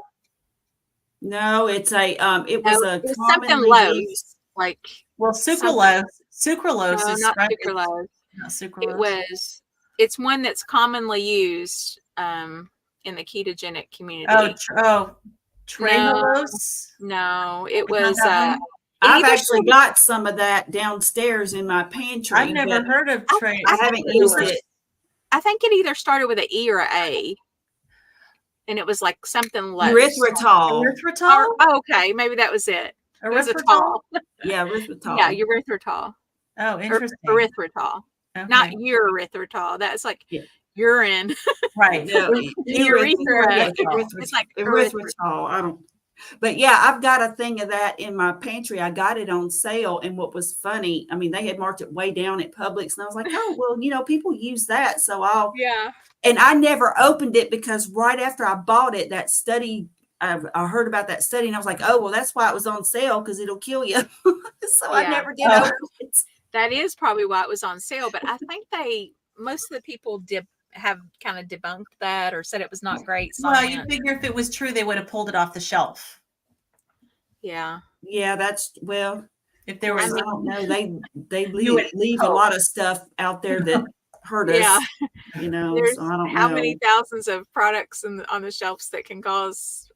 No, it's a it No, was it a was something commonly low, used. like Well, something. sucralose No, is not it's sucralose. not It sucralose. was. It's one that's commonly used in the ketogenic Oh, community. No, trehalose. no, it It's not was. that one. It I've either actually started. got some of that downstairs in my I've pantry, never but heard of I, I I think haven't it used either. it. I think it either started with an E or an A, and it was like something low. Erythritol. Erythritol? Okay, maybe that was it. It was a Erythritol? tall. Yeah, Yeah, erythritol. erythritol. Oh, interesting. Erythritol, not Okay. erythritol. That's like Yeah. urine. Right. No, Urethra. yeah, It's like erythritol. I don't. But yeah, I've got a thing of that in my pantry. I got it on sale, and what was funny, I mean, they had marked it way down at Publix, and I was like, oh well, people use that, so I'll. Yeah. And I never opened it because right after I bought it, that study. I heard about that study, and I was like, oh well, that's why it was on sale, because it'll kill you. So I Yeah. never did Oh. open it. That is probably why it was on sale, but I think most of the people have kind of debunked that or said it was not great Well, you science. figure if it was true, they would have pulled it off the shelf. Yeah. Yeah, that's well. If there I was, don't know. They you would leave a hope. lot of stuff out there that hurt Yeah. us. There's So I don't how many know. thousands of products on the shelves that can cause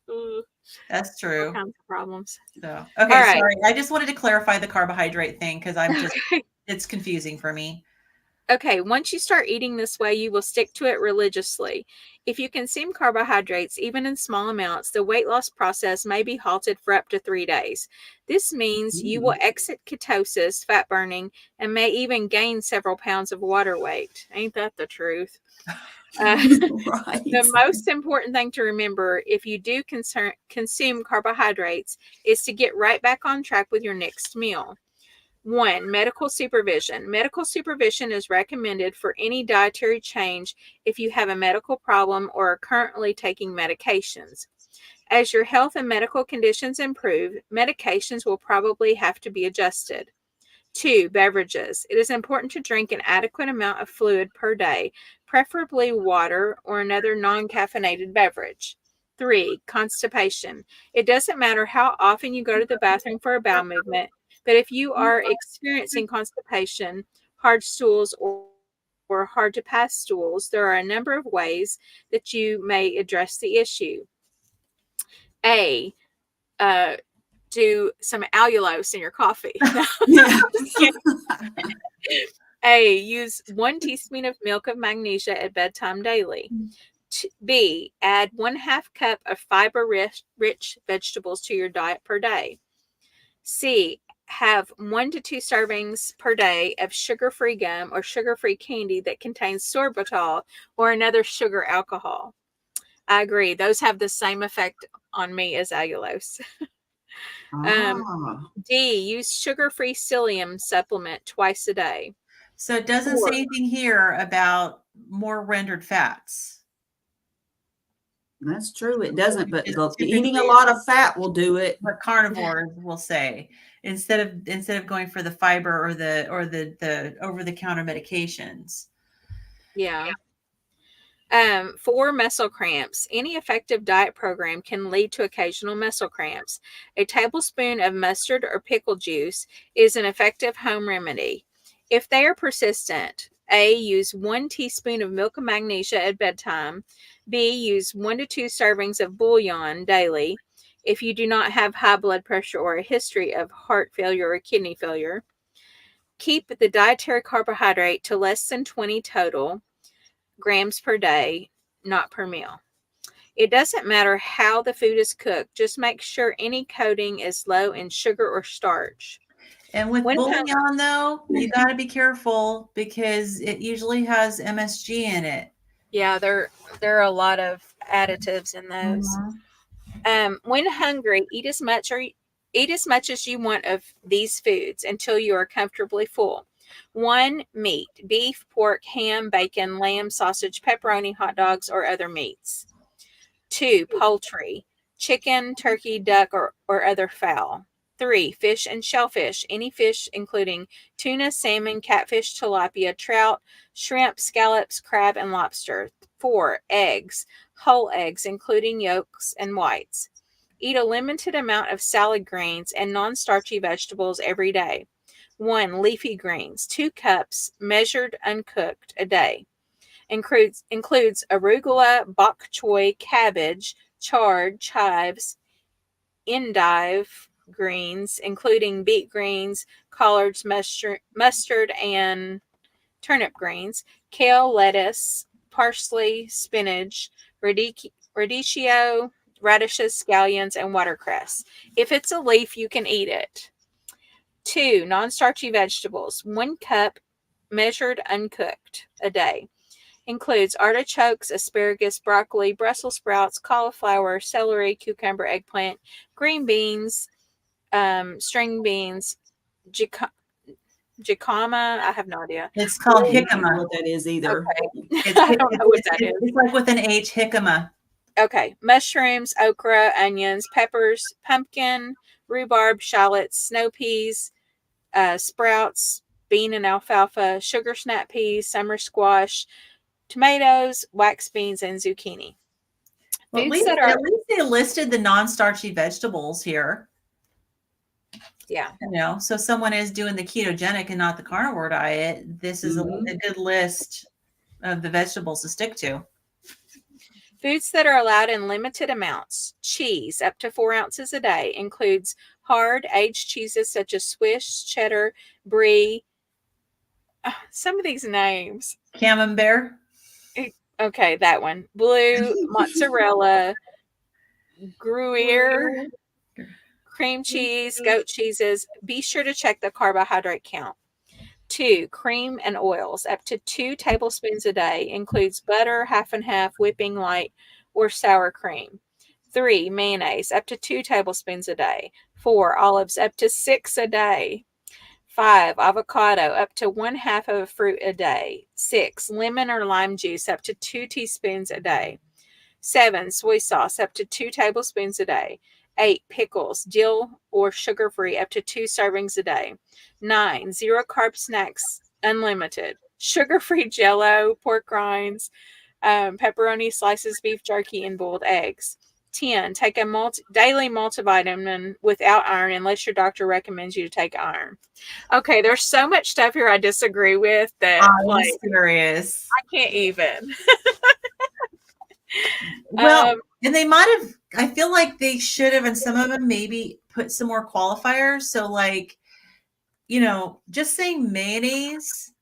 That's all true. kinds of problems. So, All okay, right. sorry. I just wanted to clarify the carbohydrate thing because Okay. it's confusing for me. Okay, once you start eating this way, you will stick to it religiously. If you consume carbohydrates, even in small amounts, the weight loss process may be halted for up to 3 days. This means you will exit ketosis, fat burning, and may even gain several pounds of water weight. Ain't that the truth? Right. The most important thing to remember if you do consume carbohydrates is to get right back on track with your next meal. 1. Medical supervision. Medical supervision is recommended for any dietary change if you have a medical problem or are currently taking medications. As your health and medical conditions improve, medications will probably have to be adjusted. 2. Beverages. It is important to drink an adequate amount of fluid per day, preferably water or another non-caffeinated beverage. 3. Constipation. It doesn't matter how often you go to the bathroom for a bowel movement, but if you are experiencing constipation, hard stools, or hard to pass stools, there are a number of ways that you may address the issue. A. Do some allulose in your coffee. Yeah. A. Use 1 teaspoon of milk of magnesia at bedtime daily. B. Add 1/2 cup of fiber-rich vegetables to your diet per day. C. Have 1 to 2 servings per day of sugar-free gum or sugar-free candy that contains sorbitol or another sugar alcohol. I agree. Those have the same effect on me is allulose. Ah. D, use sugar-free psyllium supplement twice a day. So it doesn't say anything here about more rendered fats. That's true. It doesn't, but Because eating a typically lot of fat will do it. what carnivores will say instead of going for the fiber or the over-the-counter medications. Yeah. For muscle cramps, any effective diet program can lead to occasional muscle cramps. A tablespoon of mustard or pickle juice is an effective home remedy. If they are persistent, A, use 1 teaspoon of milk of magnesia at bedtime. B, use 1 to 2 servings of bouillon daily. If you do not have high blood pressure or a history of heart failure or kidney failure, keep the dietary carbohydrate to less than 20 total grams per day, not per meal. It doesn't matter how the food is cooked, just make sure any coating is low in sugar or starch. And with bouillon, though, you got to be careful because it usually has MSG in it. Yeah, there are a lot of additives in those. When hungry, eat as much as you want of these foods until you are comfortably full. 1, meat, beef, pork, ham, bacon, lamb, sausage, pepperoni, hot dogs, or other meats. 2, poultry, chicken, turkey, duck, or other fowl. 3, fish and shellfish, any fish including tuna, salmon, catfish, tilapia, trout, shrimp, scallops, crab, and lobster. 4, eggs, whole eggs, including yolks and whites. Eat a limited amount of salad greens and non-starchy vegetables every day. 1, leafy greens, 2 cups, measured uncooked a day. Includes arugula, bok choy, cabbage, chard, chives, endive greens, including beet greens, collards, mustard, and turnip greens, kale, lettuce, parsley, spinach, radicchio, radishes, scallions, and watercress. If it's a leaf, you can eat it. 2, non-starchy vegetables, 1 cup, measured uncooked a day. Includes artichokes, asparagus, broccoli, Brussels sprouts, cauliflower, celery, cucumber, eggplant, green beans, string beans, jicama. I have no idea. It's called I don't know jicama. what that is either. Okay. I don't know what that is. It's like with an H, jicama. Okay. Mushrooms, okra, onions, peppers, pumpkin, rhubarb, shallots, snow peas, sprouts, bean and alfalfa, sugar snap peas, summer squash, tomatoes, wax beans, and zucchini. Well, at least they listed the non-starchy vegetables here. Yeah. So someone is doing the ketogenic and not the carnivore diet. This is a good list of the vegetables to stick to. Foods that are allowed in limited amounts. Cheese, up to 4 ounces a day, includes hard, aged cheeses such as Swiss, cheddar, brie. Some of these names. Camembert. Okay, that one. Blue, mozzarella, Gruyere, cream cheese, goat cheeses. Be sure to check the carbohydrate count. 2, cream and oils, up to 2 tablespoons a day, includes butter, half and half, whipping light, or sour cream. 3, mayonnaise, up to 2 tablespoons a day. 4, olives, up to 6 a day. 5, avocado, up to 1/2 of a fruit a day. 6, lemon or lime juice, up to 2 teaspoons a day. 7, soy sauce, up to 2 tablespoons a day. 8, pickles, dill or sugar-free, up to 2 servings a day. 9, zero-carb snacks, unlimited. Sugar-free Jell-O, pork rinds, pepperoni slices, beef jerky, and boiled eggs. 10, take a daily multivitamin without iron unless your doctor recommends you to take iron. Okay, there's so much stuff here I disagree with that I'm serious. I can't even. Well, and they might have, I feel like they should have, and some of them maybe put some more qualifiers. So like, just saying mayonnaise.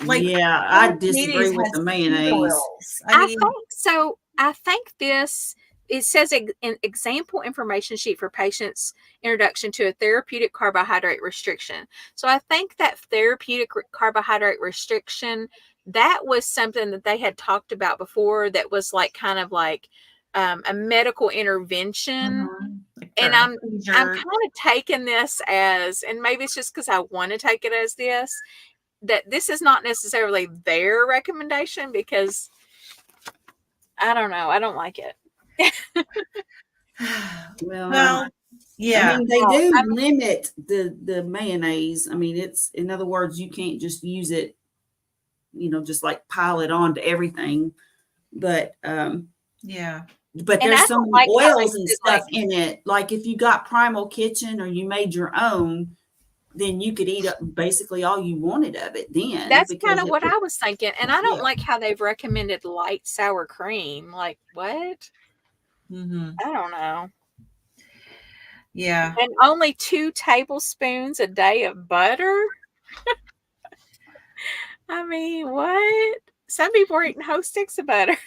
Like, yeah, I disagree with the mayonnaise. I think this, it says an example information sheet for patients' introduction to a therapeutic carbohydrate restriction. So I think that therapeutic carbohydrate restriction, that was something that they had talked about before that was like kind of like a medical intervention. Like And for I'm seizures. kind of taking this as, and maybe it's just because I want to take it as this, that this is not necessarily their recommendation, because I don't know, I don't like it. Well, yeah. I mean, they Oh, do limit the mayonnaise. I mean, it's, in other words, you can't just use it, just like pile it onto everything. But yeah. but And I there's so don't many like how they oils and said, stuff in it. Like if you got Primal Kitchen or you made your own, then you could eat up basically all you wanted of it then. that's kind Because of what I was thinking. And I don't yeah. like how they've recommended light sour cream. Like, what? Mm-hmm. I don't know. Yeah. And only 2 tablespoons a day of butter. I mean, what? Some people are eating whole sticks of butter.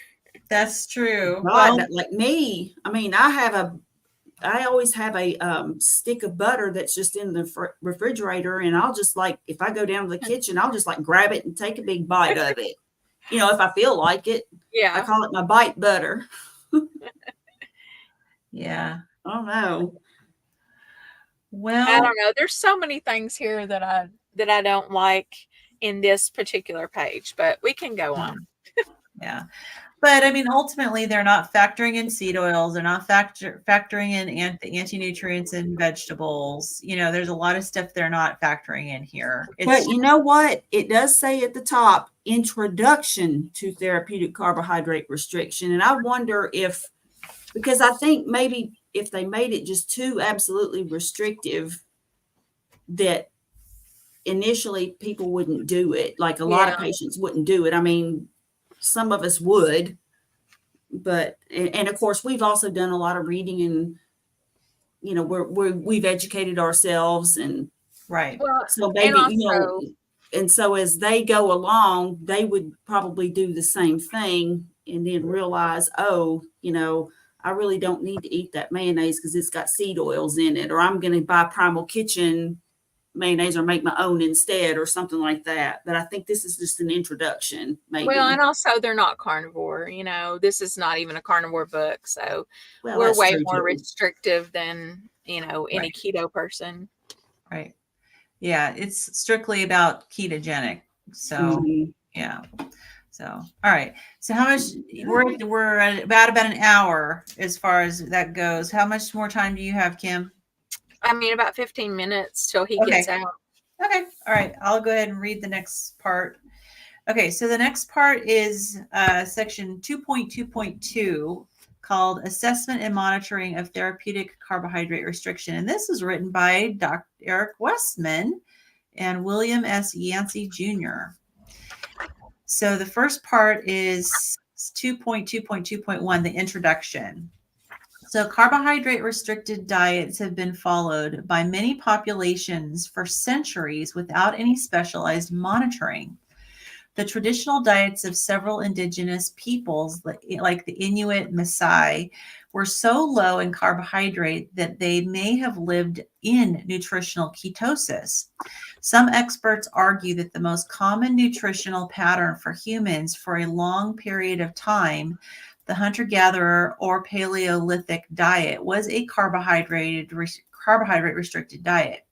That's true. God, Well, like me, I mean, I always have a stick of butter that's just in the refrigerator, and I'll just, like, if I go down to the kitchen, I'll just like grab it and take a big bite of it. If I feel like it. I Yeah. call it my bite butter. yeah. I don't know. I Well, don't know. There's so many things here that I don't like in this particular page, but we can go on. yeah. But I mean, ultimately, they're not factoring in seed oils. They're not factoring in the anti-nutrients in vegetables. There's a lot of stuff they're not factoring in here. But you know what? It does say at the top, introduction to therapeutic carbohydrate restriction. And I wonder because I think maybe if they made it just too absolutely restrictive, that initially people wouldn't do it. Like a lot of patients wouldn't do it. I mean, some of us would, but, and of course, we've also done a lot of reading, and, we've educated ourselves, and right. so And maybe, also, and so as they go along, they would probably do the same thing and then realize, oh, I really don't need to eat that mayonnaise because it's got seed oils in it, or I'm going to buy Primal Kitchen mayonnaise or make my own instead, or something like that. But I think this is just an introduction, maybe. well, and also they're not carnivore. This is not even a carnivore book, so we're that's way true more too. restrictive than any keto person. Right. Yeah, it's strictly about ketogenic. So yeah. So all right. So how much we're at about an hour as far as that goes. How much more time do you have, Kim? I mean, about 15 minutes till he gets out. Okay. All right. I'll go ahead and read the next part. Okay. So the next part is section 2.2.2 called Assessment and Monitoring of Therapeutic Carbohydrate Restriction. And this is written by Dr. Eric Westman and William S. Yancey Jr. So the first part is 2.2.2.1, the introduction. So carbohydrate restricted diets have been followed by many populations for centuries without any specialized monitoring. The traditional diets of several indigenous peoples, like the Inuit Maasai, were so low in carbohydrate that they may have lived in nutritional ketosis. Some experts argue that the most common nutritional pattern for humans for a long period of time, the hunter-gatherer or Paleolithic diet, was a carbohydrate restricted diet.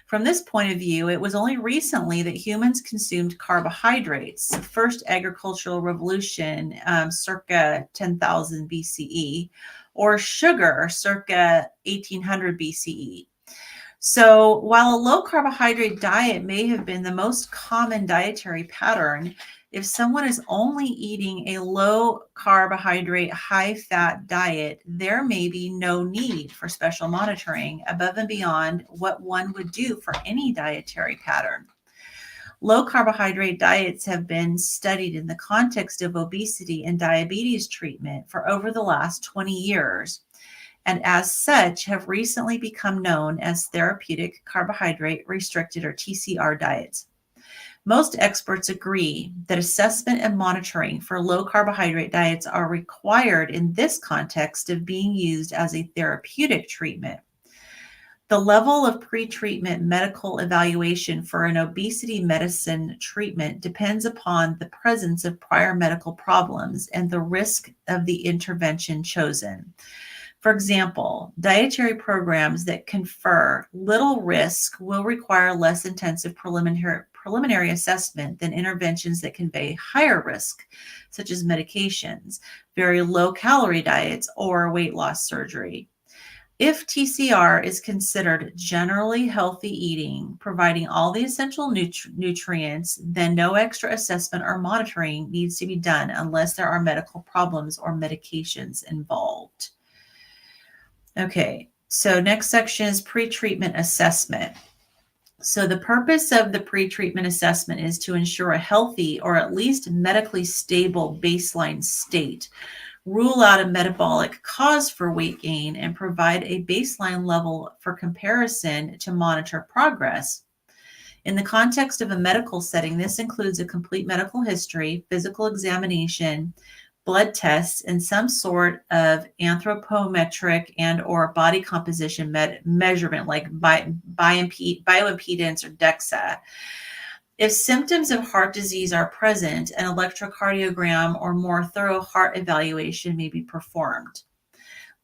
From this point of view, it was only recently that humans consumed carbohydrates. The first agricultural revolution, circa 10,000 BCE, or sugar, circa 1800 BCE. So while a low carbohydrate diet may have been the most common dietary pattern, if someone is only eating a low carbohydrate, high fat diet, there may be no need for special monitoring above and beyond what one would do for any dietary pattern. Low carbohydrate diets have been studied in the context of obesity and diabetes treatment for over the last 20 years, and as such have recently become known as therapeutic carbohydrate restricted, or TCR, diets. Most experts agree that assessment and monitoring for low carbohydrate diets are required in this context of being used as a therapeutic treatment. The level of pre-treatment medical evaluation for an obesity medicine treatment depends upon the presence of prior medical problems and the risk of the intervention chosen. For example, dietary programs that confer little risk will require less intensive preliminary assessment than interventions that convey higher risk, such as medications, very low-calorie diets, or weight loss surgery. If TCR is considered generally healthy eating, providing all the essential nutrients, then no extra assessment or monitoring needs to be done unless there are medical problems or medications involved. Okay, so next section is pre-treatment assessment. So the purpose of the pre-treatment assessment is to ensure a healthy or at least medically stable baseline state, rule out a metabolic cause for weight gain, and provide a baseline level for comparison to monitor progress. In the context of a medical setting, this includes a complete medical history, physical examination, blood tests, and some sort of anthropometric and or body composition measurement like bioimpedance or DEXA. If symptoms of heart disease are present, an electrocardiogram or more thorough heart evaluation may be performed.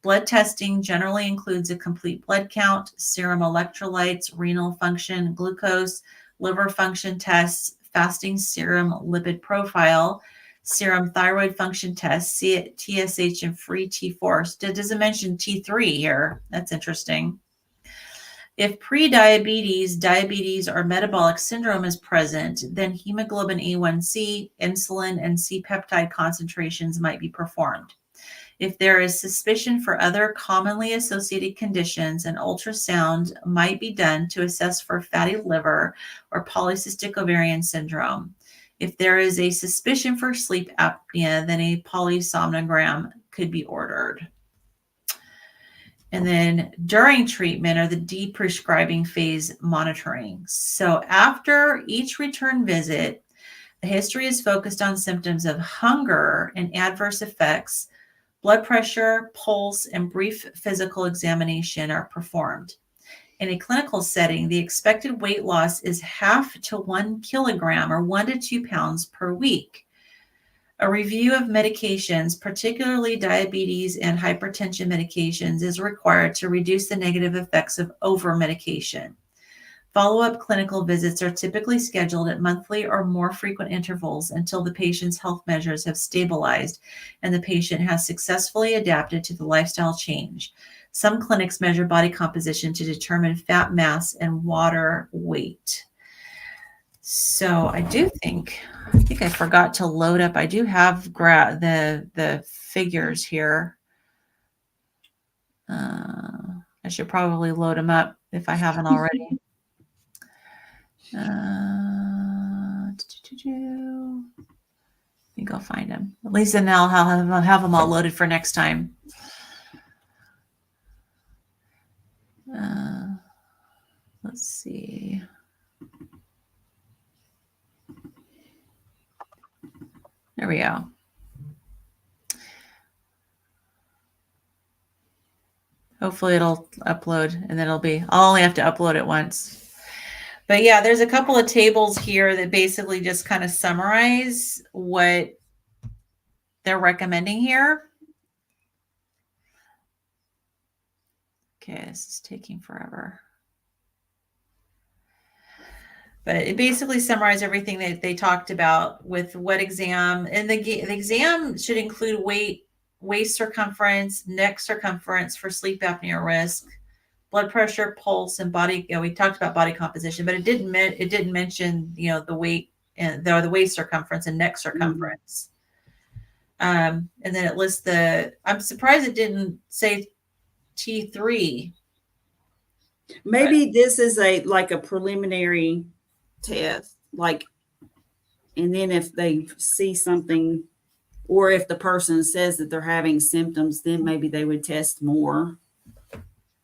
Blood testing generally includes a complete blood count, serum electrolytes, renal function, glucose, liver function tests, fasting serum lipid profile, serum thyroid function tests, TSH and free T4. It doesn't mention T3 here. That's interesting. If pre-diabetes, diabetes, or metabolic syndrome is present, then hemoglobin A1C, insulin, and C-peptide concentrations might be performed. If there is suspicion for other commonly associated conditions, an ultrasound might be done to assess for fatty liver or polycystic ovarian syndrome. If there is a suspicion for sleep apnea, then a polysomnogram could be ordered. And then during treatment or the de-prescribing phase monitoring. So after each return visit, the history is focused on symptoms of hunger and adverse effects. Blood pressure, pulse, and brief physical examination are performed. In a clinical setting, the expected weight loss is 0.5 to 1 kilogram or 1 to 2 pounds per week. A review of medications, particularly diabetes and hypertension medications, is required to reduce the negative effects of over-medication. Follow-up clinical visits are typically scheduled at monthly or more frequent intervals until the patient's health measures have stabilized and the patient has successfully adapted to the lifestyle change. Some clinics measure body composition to determine fat mass and water weight. So I think I forgot to load up. I do have the figures here. I should probably load them up if I haven't already. I think I'll find them. At least then I'll have them all loaded for next time. Let's see. There we go. Hopefully it'll upload and then I'll only have to upload it once. But yeah, there's a couple of tables here that basically just kind of summarize what they're recommending here. Okay, this is taking forever. But it basically summarized everything that they talked about with what exam. And the exam should include weight, waist circumference, neck circumference for sleep apnea risk, blood pressure, pulse, and body. We talked about body composition, but it didn't mention the weight and the waist circumference and neck circumference. And then it lists I'm surprised it didn't say T3. Maybe this is like a preliminary test, and then if they see something, or if the person says that they're having symptoms, then maybe they would test more. I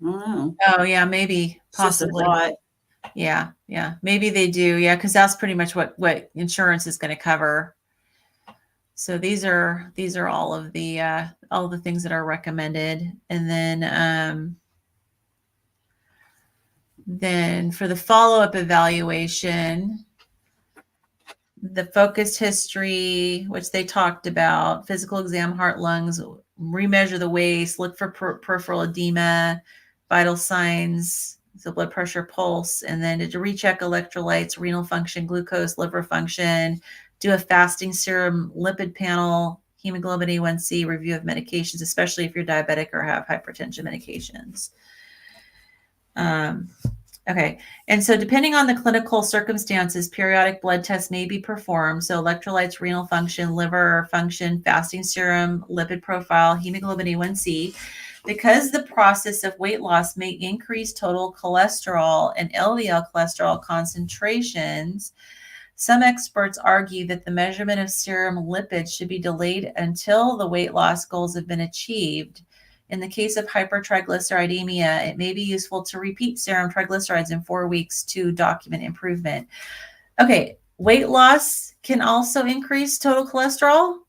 don't know. Oh yeah, maybe, possibly. Yeah, maybe they do. Yeah, because that's pretty much what insurance is going to cover. So these are all of the things that are recommended, and then Then for the follow-up evaluation, the focused history, which they talked about, physical exam, heart, lungs, remeasure the waist, look for peripheral edema, vital signs, the blood pressure, pulse, and then to recheck electrolytes, renal function, glucose, liver function, do a fasting serum lipid panel, hemoglobin A1C, review of medications, especially if you're diabetic or have hypertension medications. Okay. And so depending on the clinical circumstances, periodic blood tests may be performed. So electrolytes, renal function, liver function, fasting serum, lipid profile, hemoglobin A1C. Because the process of weight loss may increase total cholesterol and LDL cholesterol concentrations, some experts argue that the measurement of serum lipids should be delayed until the weight loss goals have been achieved. In the case of hypertriglyceridemia, it may be useful to repeat serum triglycerides in 4 weeks to document improvement. Okay, weight loss can also increase total cholesterol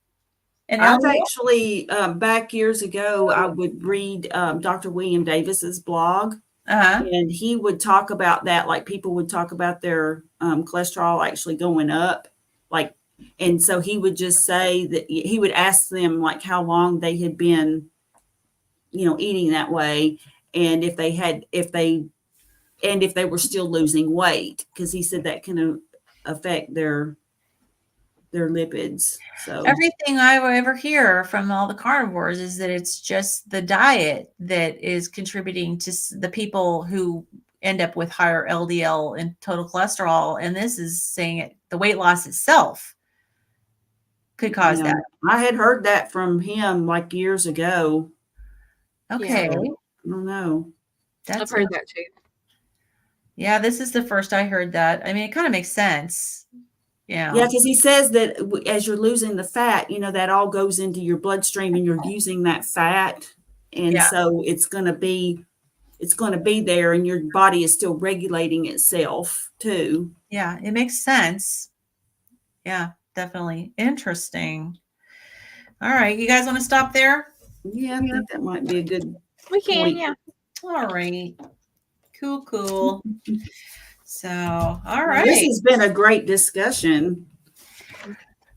and I've LDL? actually, back years ago, I would read Dr. William Davis's blog, and he would talk about that, like people would talk about their cholesterol actually going up, like, and so he would just say that he would ask them like how long they had been, eating that way, and if they were still losing weight, because he said that can affect their lipids. So everything I ever hear from all the carnivores is that it's just the diet that is contributing to the people who end up with higher LDL and total cholesterol. And this is saying the weight loss itself could cause that. I had heard that from him like years ago. Okay. So, I don't know. I've heard that too. Yeah, this is the first I heard that. I mean, it kind of makes sense. Yeah. Yeah, because he says that as you're losing the fat, that all goes into your bloodstream and you're using that fat. And so it's going to be there, and your body is still regulating itself too. Yeah, it makes sense. Yeah, definitely. Interesting. All right. You guys want to stop there? Yeah, I think that might be a good We can, point. yeah. All right. Cool. So, all right. This has been a great discussion.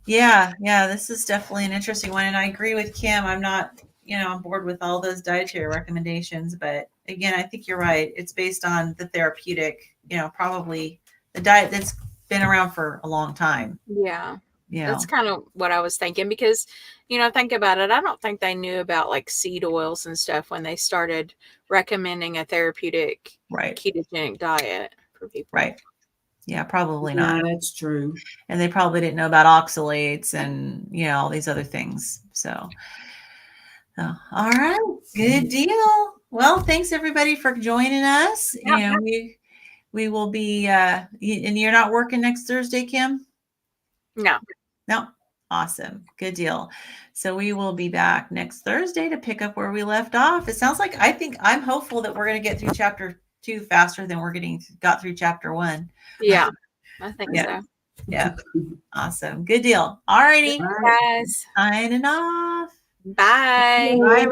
Yeah, this is definitely an interesting one. And I agree with Kim. I'm not, on board with all those dietary recommendations. But again, I think you're right. It's based on the therapeutic, probably the diet that's been around for a long time. Yeah. That's kind of what I was thinking, because, think about it. I don't think they knew about like seed oils and stuff when they started recommending a therapeutic ketogenic diet for people. Right. Yeah, probably not. Yeah, that's true. And they probably didn't know about oxalates and, all these other things. So, all right. Good deal. Well, thanks everybody for joining us. Yeah. We will be, and you're not working next Thursday, Kim? No. Awesome. Good deal. So we will be back next Thursday to pick up where we left off. It sounds like I'm hopeful that we're going to get through chapter 2 faster than got through chapter 1. Yeah, I think so. Yeah. Awesome. Good deal. All righty. Guys. Signing off. Bye. Bye.